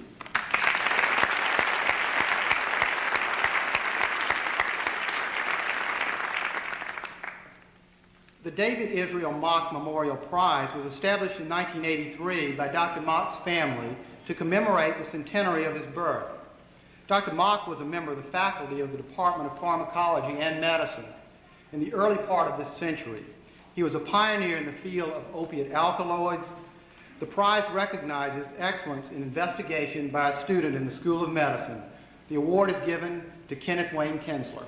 S6: The David Israel Mock Memorial Prize was established in 1983 by Dr. Mock's family to commemorate the centenary of his birth. Dr. Mock was a member of the faculty of the Department of Pharmacology and Medicine in the early part of this century. He was a pioneer in the field of opiate alkaloids. The prize recognizes excellence in investigation by a student in the School of Medicine. The award is given to Kenneth Wayne Kinsler.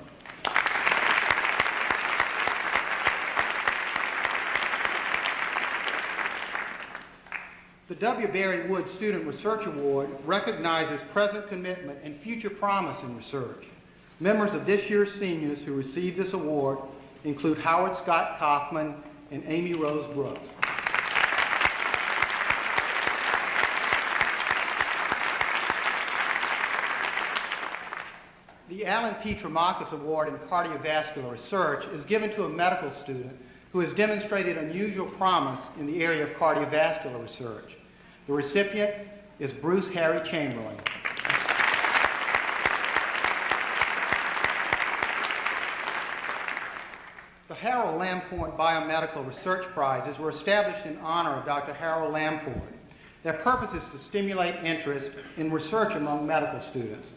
S6: The W. Barry Wood Student Research Award recognizes present commitment and future promise in research. Members of this year's seniors who received this award include Howard Scott Kaufman and Amy Rose Brooks. The Alan P. Tremakis Award in Cardiovascular Research is given to a medical student who has demonstrated unusual promise in the area of cardiovascular research. The recipient is Bruce Harry Chamberlain. The Harold Lamport Biomedical Research Prizes were established in honor of Dr. Harold Lamport. Their purpose is to stimulate interest in research among medical students.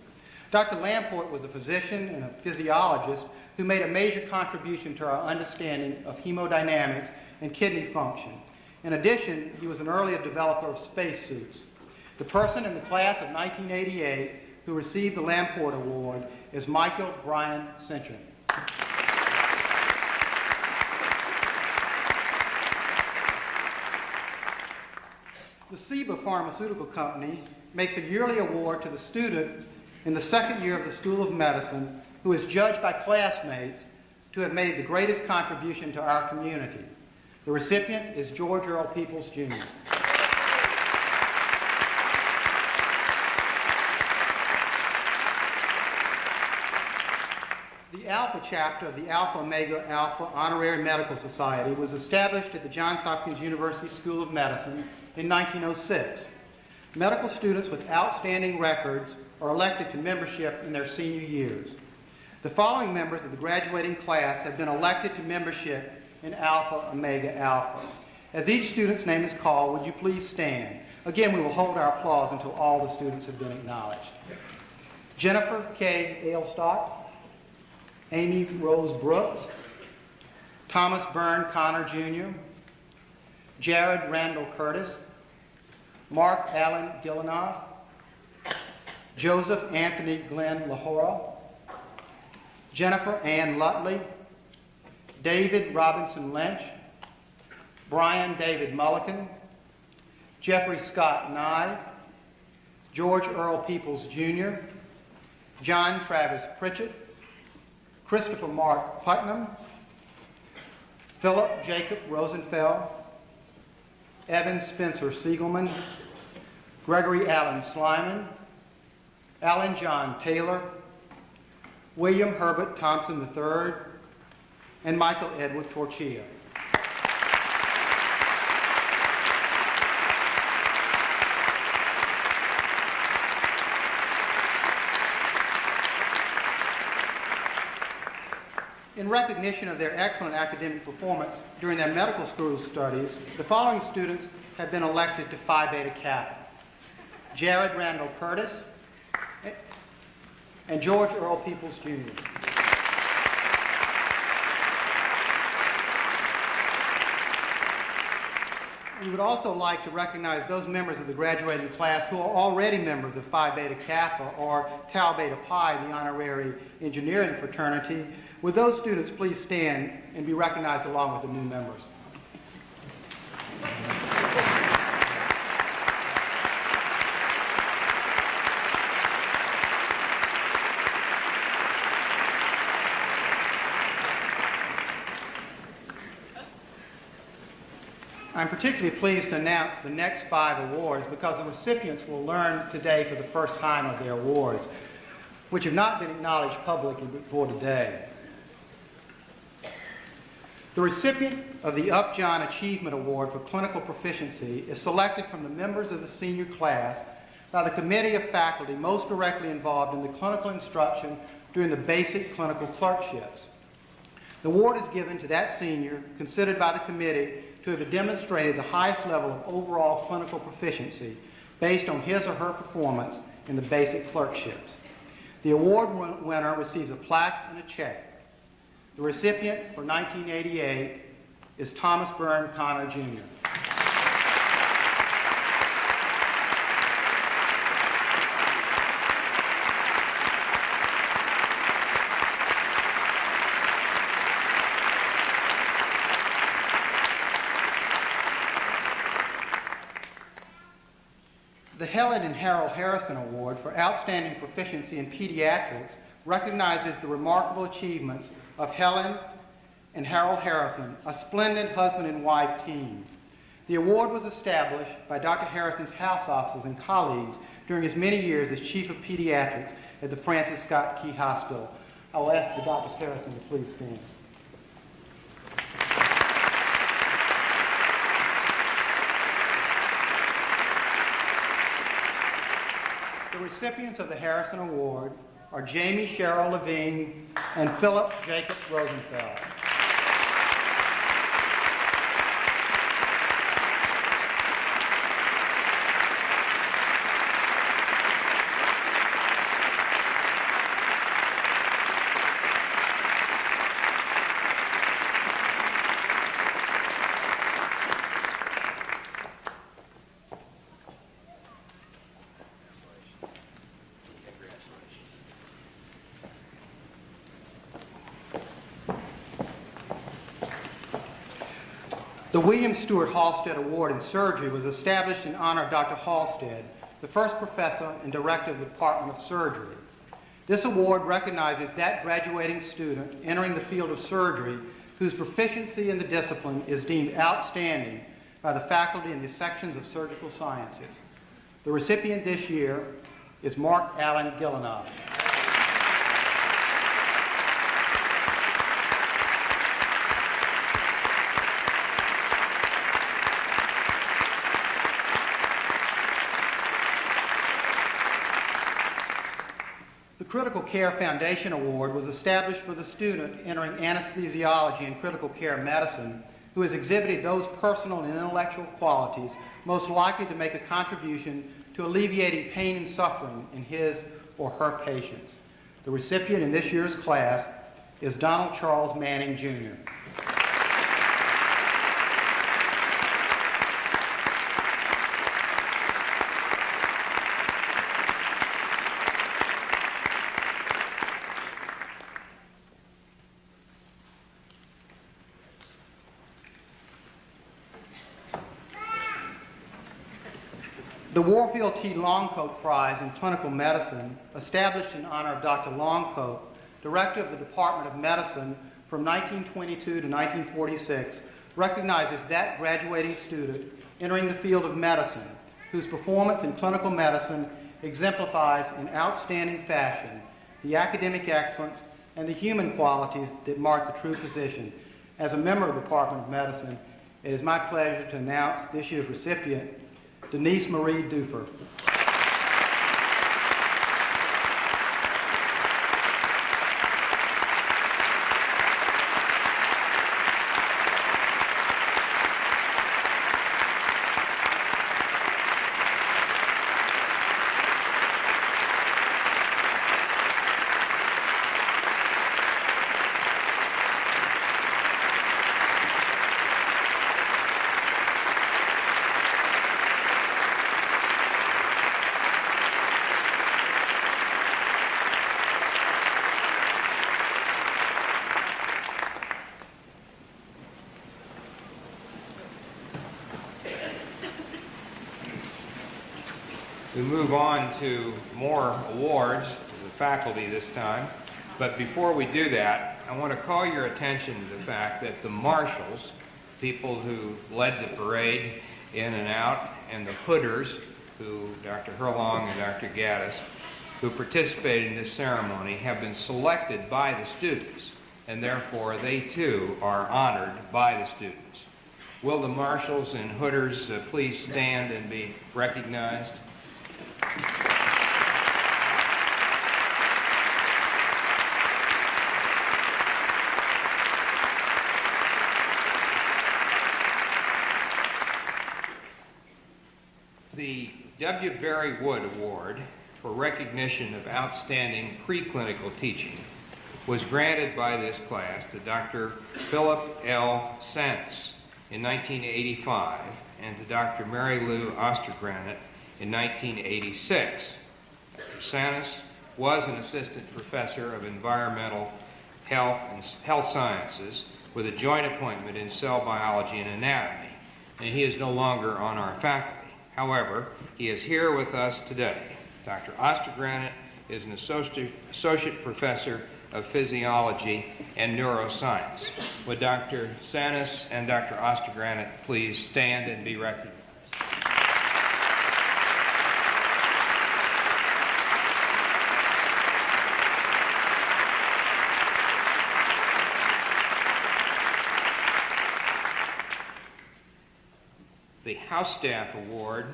S6: Dr. Lamport was a physician and a physiologist who made a major contribution to our understanding of hemodynamics and kidney function. In addition, he was an early developer of spacesuits. The person in the class of 1988 who received the Lamport Award is Michael Brian Cintron. The SIBA Pharmaceutical Company makes a yearly award to the student in the second year of the School of Medicine who is judged by classmates to have made the greatest contribution to our community. The recipient is George Earl Peoples, Jr. The Alpha chapter of the Alpha Omega Alpha Honorary Medical Society was established at the Johns Hopkins University School of Medicine in 1906. Medical students with outstanding records are elected to membership in their senior years. The following members of the graduating class have been elected to membership in Alpha Omega Alpha. As each student's name is called, would you please stand? Again, we will hold our applause until all the students have been acknowledged. Jennifer K. Ailstock, Amy Rose Brooks, Thomas Byrne Connor Jr., Jared Randall Curtis, Mark Allen Gillinoff, Joseph Anthony Glenn Lahora, Jennifer Ann Lutley, David Robinson Lynch, Brian David Mulliken, Jeffrey Scott Nye, George Earl Peoples Jr., John Travis Pritchett, Christopher Mark Putnam, Philip Jacob Rosenfeld, Evan Spencer Siegelman, Gregory Allen Slyman, Alan John Taylor, William Herbert Thompson III, and Michael Edward Torchia. In recognition of their excellent academic performance during their medical school studies, the following students have been elected to Phi Beta Kappa: Jared Randall Curtis and George Earl Peoples Jr. We would also like to recognize those members of the graduating class who are already members of Phi Beta Kappa or Tau Beta Pi, the honorary engineering fraternity. Would those students please stand and be recognized along with the new members? I'm particularly pleased to announce the next 5 awards because the recipients will learn today for the first time of their awards, which have not been acknowledged publicly before today. The recipient of the Upjohn Achievement Award for Clinical Proficiency is selected from the members of the senior class by the committee of faculty most directly involved in the clinical instruction during the basic clinical clerkships. The award is given to that senior considered by the committee to have demonstrated the highest level of overall clinical proficiency based on his or her performance in the basic clerkships. The award winner receives a plaque and a check. The recipient for 1988 is Thomas Byrne Connor, Jr. The Helen and Harold Harrison Award for Outstanding Proficiency in Pediatrics recognizes the remarkable achievements of Helen and Harold Harrison, a splendid husband and wife team. The award was established by Dr. Harrison's house officers and colleagues during his many years as Chief of Pediatrics at the Francis Scott Key Hospital. I will ask the Drs. Harrison to please stand. The recipients of the Harrison Award are Jamie Cheryl Levine and Philip Jacob Rosenfeld. The William Stewart Halstead Award in Surgery was established in honor of Dr. Halstead, the first professor and director of the Department of Surgery. This award recognizes that graduating student entering the field of surgery whose proficiency in the discipline is deemed outstanding by the faculty in the sections of surgical sciences. The recipient this year is Mark Allen Gillinoff. The Critical Care Foundation Award was established for the student entering anesthesiology and critical care medicine who has exhibited those personal and intellectual qualities most likely to make a contribution to alleviating pain and suffering in his or her patients. The recipient in this year's class is Donald Charles Manning, Jr. The Warfield T. Longcoat Prize in Clinical Medicine, established in honor of Dr. Longcoat, Director of the Department of Medicine from 1922 to 1946, recognizes that graduating student entering the field of medicine whose performance in clinical medicine exemplifies in outstanding fashion the academic excellence and the human qualities that mark the true physician. As a member of the Department of Medicine, it is my pleasure to announce this year's recipient, Denise Marie Dufer.
S3: We move on to more awards for the faculty this time. But before we do that, I want to call your attention to the fact that the marshals, people who led the parade in and out, and the hooders, who Dr. Hurlong and Dr. Gaddis, who participated in this ceremony, have been selected by the students, and therefore they too are honored by the students. Will the marshals and hooders please stand and be recognized? The W. Barry Wood Award for recognition of outstanding preclinical teaching was granted by this class to Dr. Philip L. Sanis in 1985 and to Dr. Mary Lou Ostergranit in 1986. Dr. Sanis was an assistant professor of environmental health and health sciences with a joint appointment in cell biology and anatomy, and he is no longer on our faculty. However, he is here with us today. Dr. Ostergranit is an associate professor of physiology and neuroscience. Would Dr. Sanis and Dr. Ostergranit please stand and be recognized? The House Staff Award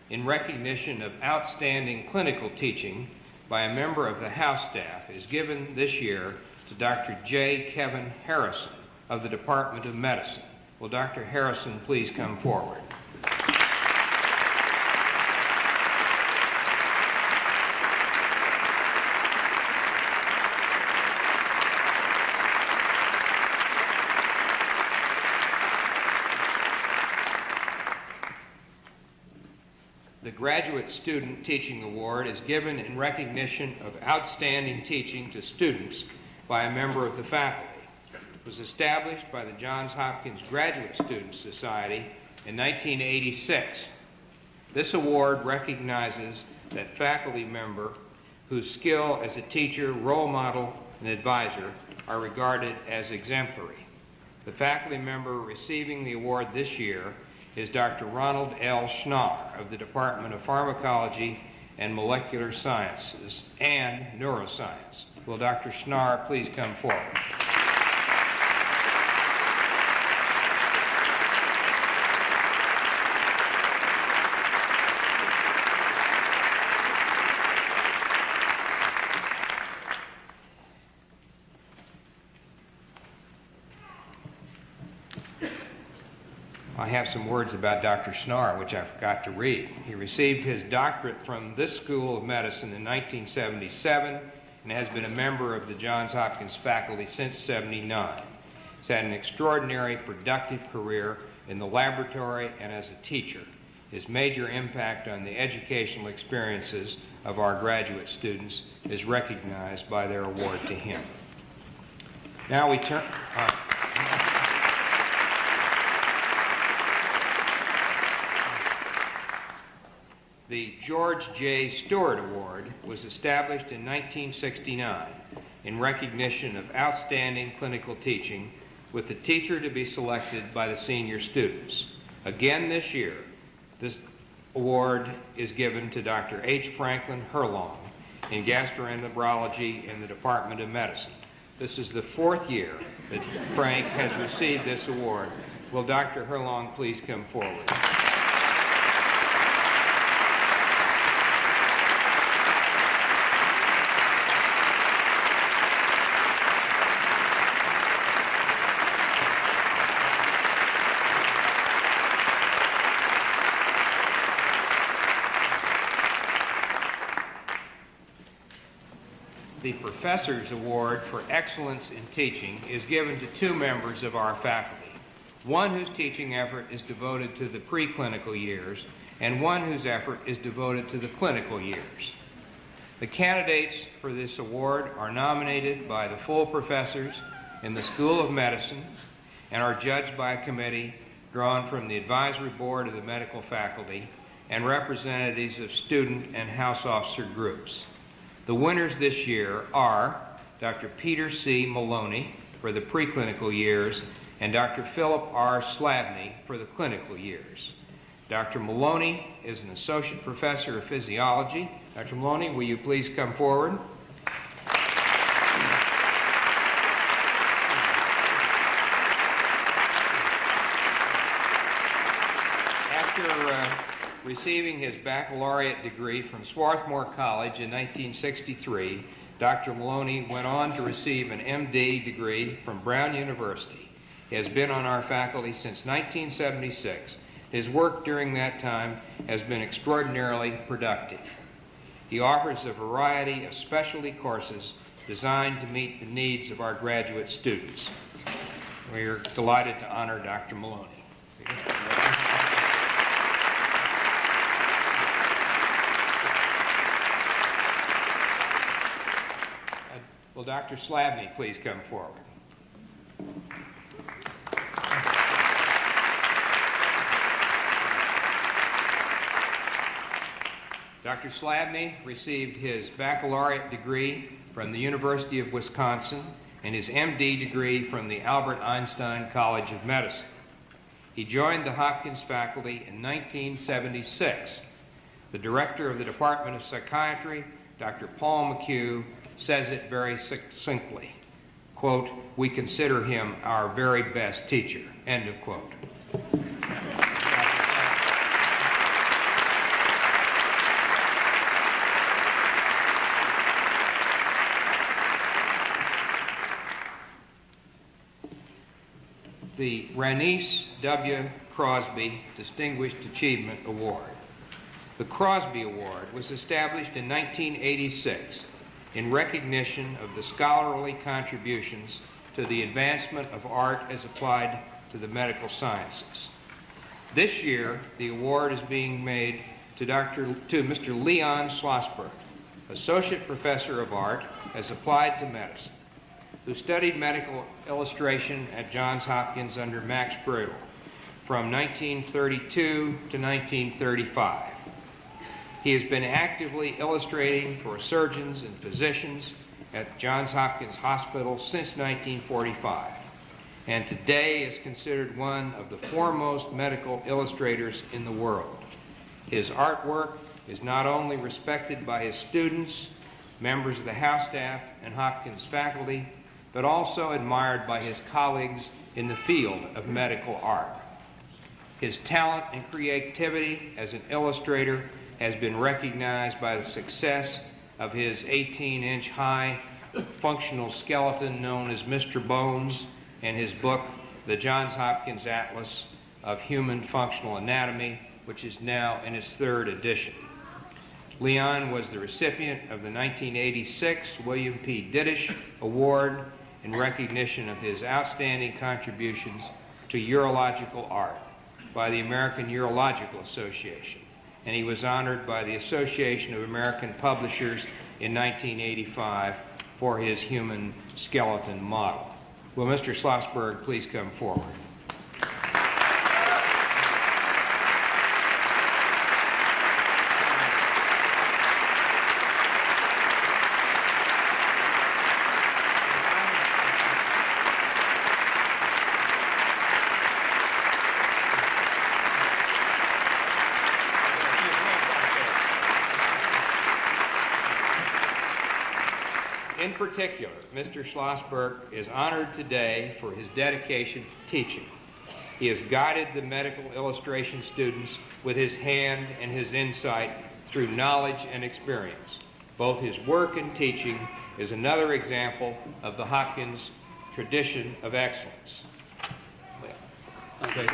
S3: in recognition of outstanding clinical teaching by a member of the House staff is given this year to Dr. J. Kevin Harrison of the Department of Medicine. Will Dr. Harrison please come forward? The Graduate Student Teaching Award is given in recognition of outstanding teaching to students by a member of the faculty. It was established by the Johns Hopkins Graduate Student Society in 1986. This award recognizes that faculty member whose skill as a teacher, role model, and advisor are regarded as exemplary. The faculty member receiving the award this year is Dr. Ronald L Schneider of the Department of Pharmacology and Molecular Sciences and Neuroscience. Will Dr. Schneider please come forward? I have some words about Dr. Schneider, which I forgot to read. He received his doctorate from this School of Medicine in 1977 and has been a member of the Johns Hopkins faculty since '79. He's had an extraordinary, productive career in the laboratory and as a teacher. His major impact on the educational experiences of our graduate students is recognized by their award to him. Now we turn... The George J. Stewart Award was established in 1969 in recognition of outstanding clinical teaching, with the teacher to be selected by the senior students. Again this year, this award is given to Dr. H. Franklin Hurlong in gastroenterology in the Department of Medicine. This is the fourth year that Frank has received this award. Will Dr. Hurlong please come forward? The Professor's Award for Excellence in Teaching is given to two members of our faculty, one whose teaching effort is devoted to the preclinical years and one whose effort is devoted to the clinical years. The candidates for this award are nominated by the full professors in the School of Medicine and are judged by a committee drawn from the advisory board of the medical faculty and representatives of student and house officer groups. The winners this year are Dr. Peter C. Maloney for the preclinical years and Dr. Philip R. Slavny for the clinical years. Dr. Maloney is an associate professor of physiology. Dr. Maloney, will you please come forward? After receiving his baccalaureate degree from Swarthmore College in 1963, Dr. Maloney went on to receive an MD degree from Brown University. He has been on our faculty since 1976. His work during that time has been extraordinarily productive. He offers a variety of specialty courses designed to meet the needs of our graduate students. We are delighted to honor Dr. Maloney. Will Dr. Slavny please come forward? Dr. Slavny received his baccalaureate degree from the University of Wisconsin and his MD degree from the Albert Einstein College of Medicine. He joined the Hopkins faculty in 1976. The director of the Department of Psychiatry, Dr. Paul McHugh, says it very succinctly, quote, "We consider him our very best teacher," end of quote. The Ranice W. Crosby Distinguished Achievement Award. The Crosby Award was established in 1986 in recognition of the scholarly contributions to the advancement of art as applied to the medical sciences. This year, the award is being made to Mr. Leon Schlossberg, Associate Professor of Art as applied to medicine, who studied medical illustration at Johns Hopkins under Max Brodel from 1932 to 1935. He has been actively illustrating for surgeons and physicians at Johns Hopkins Hospital since 1945, and today is considered one of the foremost medical illustrators in the world. His artwork is not only respected by his students, members of the house staff, and Hopkins faculty, but also admired by his colleagues in the field of medical art. His talent and creativity as an illustrator has been recognized by the success of his 18-inch high functional skeleton known as Mr. Bones and his book, The Johns Hopkins Atlas of Human Functional Anatomy, which is now in its third edition. Leon was the recipient of the 1986 William P. Diddish Award in recognition of his outstanding contributions to urological art by the American Urological Association, and he was honored by the Association of American Publishers in 1985 for his human skeleton model. Will Mr. Schlossberg please come forward? In particular, Mr. Schlossberg is honored today for his dedication to teaching. He has guided the medical illustration students with his hand and his insight through knowledge and experience. Both his work and teaching is another example of the Hopkins tradition of excellence. Okay,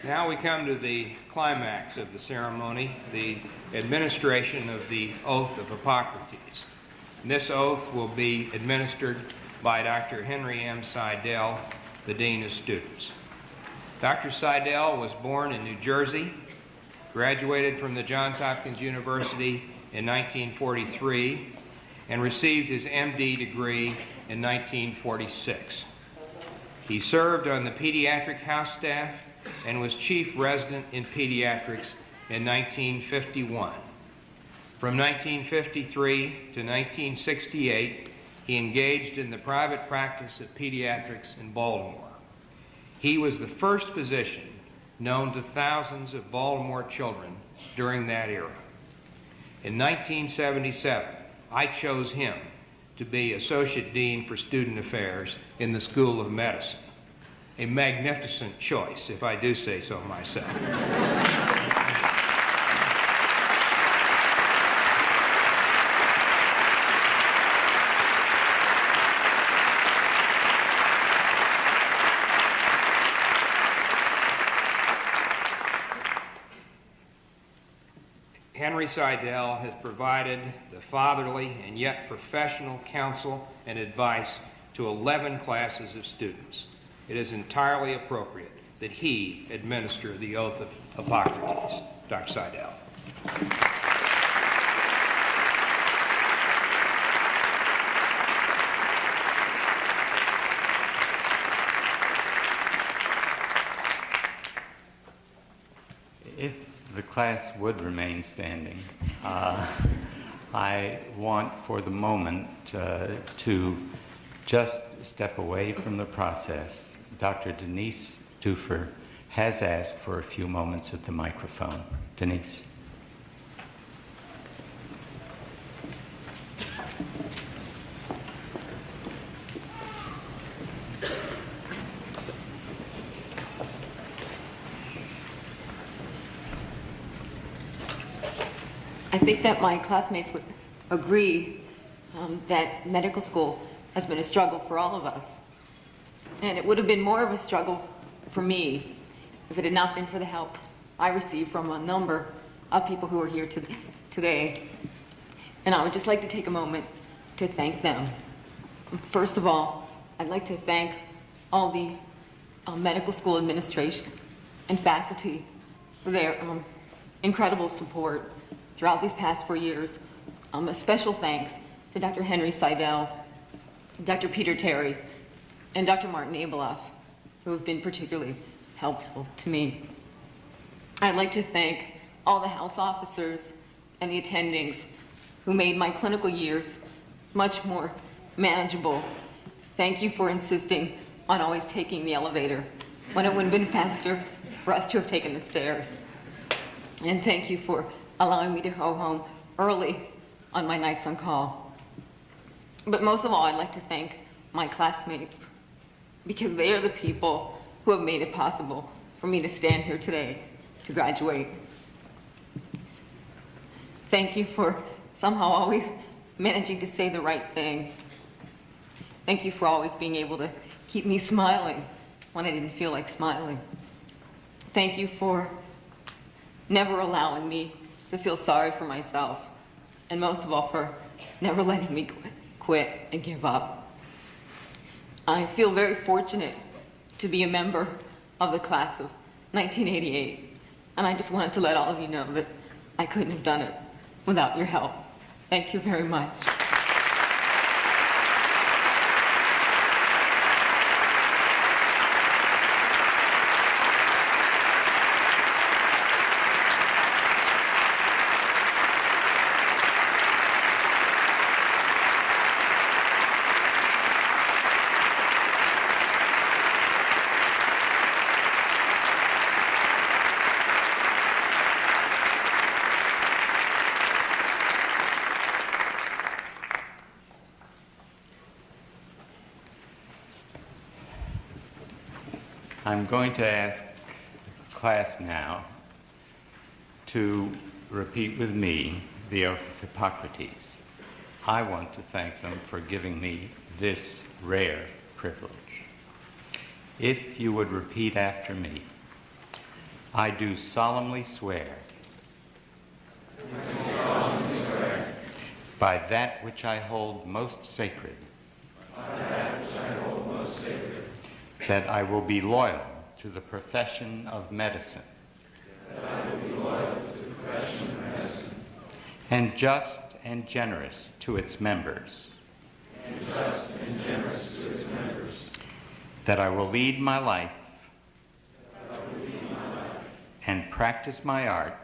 S3: Now we come to the climax of the ceremony, the administration of the oath of Hippocrates. And this oath will be administered by Dr. Henry M. Seidel, the Dean of Students. Dr. Seidel was born in New Jersey, graduated from the Johns Hopkins University in 1943 and received his MD degree in 1946. He served on the pediatric house staff and was chief resident in pediatrics in 1951. From 1953 to 1968, he engaged in the private practice of pediatrics in Baltimore. He was the first physician known to thousands of Baltimore children during that era. In 1977, I chose him to be Associate Dean for Student Affairs in the School of Medicine. A magnificent choice, if I do say so myself. Henry Seidel has provided the fatherly and yet professional counsel and advice to 11 classes of students. It is entirely appropriate that he administer the oath of Hippocrates. Dr. Seidel.
S5: If the class would remain standing, I want for the moment to just step away from the process. Dr. Denise Duffer has asked for a few moments at the microphone. Denise.
S7: I think that my classmates would agree that medical school has been a struggle for all of us. And it would have been more of a struggle for me if it had not been for the help I received from a number of people who are here today. And I would just like to take a moment to thank them. First of all, I'd like to thank all the medical school administration and faculty for their incredible support throughout these past 4 years. A special thanks to Dr. Henry Seidel, Dr. Peter Terry, and Dr. Martin Abeloff, who have been particularly helpful to me. I'd like to thank all the house officers and the attendings who made my clinical years much more manageable. Thank you for insisting on always taking the elevator when it would have been faster for us to have taken the stairs. And thank you for allowing me to go home early on my nights on call. But most of all, I'd like to thank my classmates, because they are the people who have made it possible for me to stand here today to graduate. Thank you for somehow always managing to say the right thing. Thank you for always being able to keep me smiling when I didn't feel like smiling. Thank you for never allowing me to feel sorry for myself, and most of all for never letting me quit and give up. I feel very fortunate to be a member of the class of 1988, and I just wanted to let all of you know that I couldn't have done it without your help. Thank you very much.
S5: I'm going to ask class now to repeat with me the oath of Hippocrates. I want to thank them for giving me this rare privilege. If you would repeat after me, I do solemnly swear, by that which I hold most sacred, that I will be loyal to the profession of medicine, and just and generous to its members. That I will lead my life and practice my art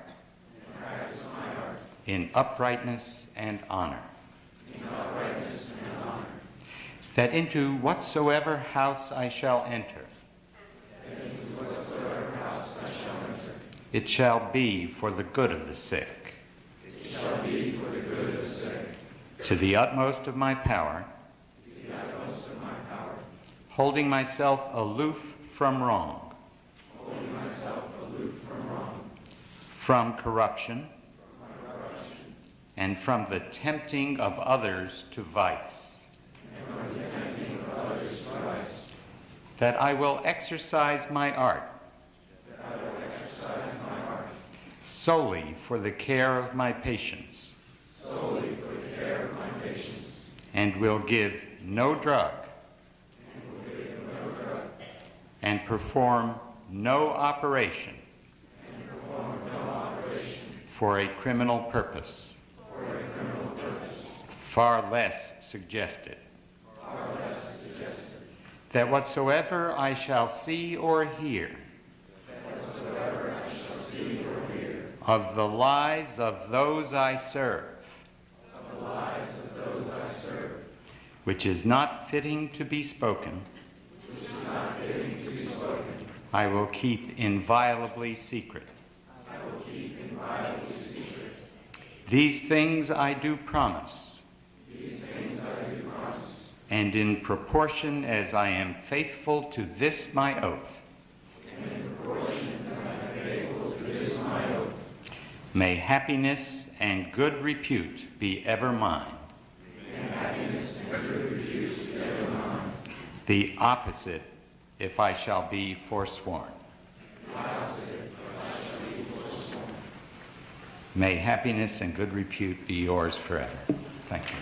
S5: in uprightness and honor. That into whatsoever house I shall enter, it shall be for the good of the sick. To the utmost of my power, holding myself aloof from wrong, from corruption, and from the tempting of others to vice. That I will exercise my art solely for the care of my patients, and will give no drug, and perform no operation for a criminal purpose, far less suggested. That whatsoever I shall see or hear of the lives of those I serve, which is not fitting to be spoken, I will keep inviolably secret. These things I do promise, and in proportion as I am faithful to this my oath, may happiness and good repute be ever mine. The opposite if I shall be forsworn. May happiness and good repute be yours forever. Thank you.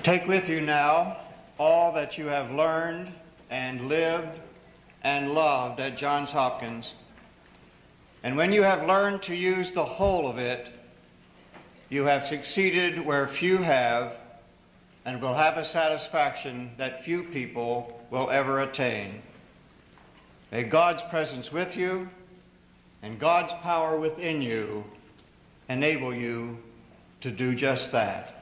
S2: Take with you now all that you have learned and lived and loved at Johns Hopkins. And when you have learned to use the whole of it, you have succeeded where few have, and will have a satisfaction that few people will ever attain. May God's presence with you and God's power within you enable you to do just that.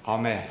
S2: Amen.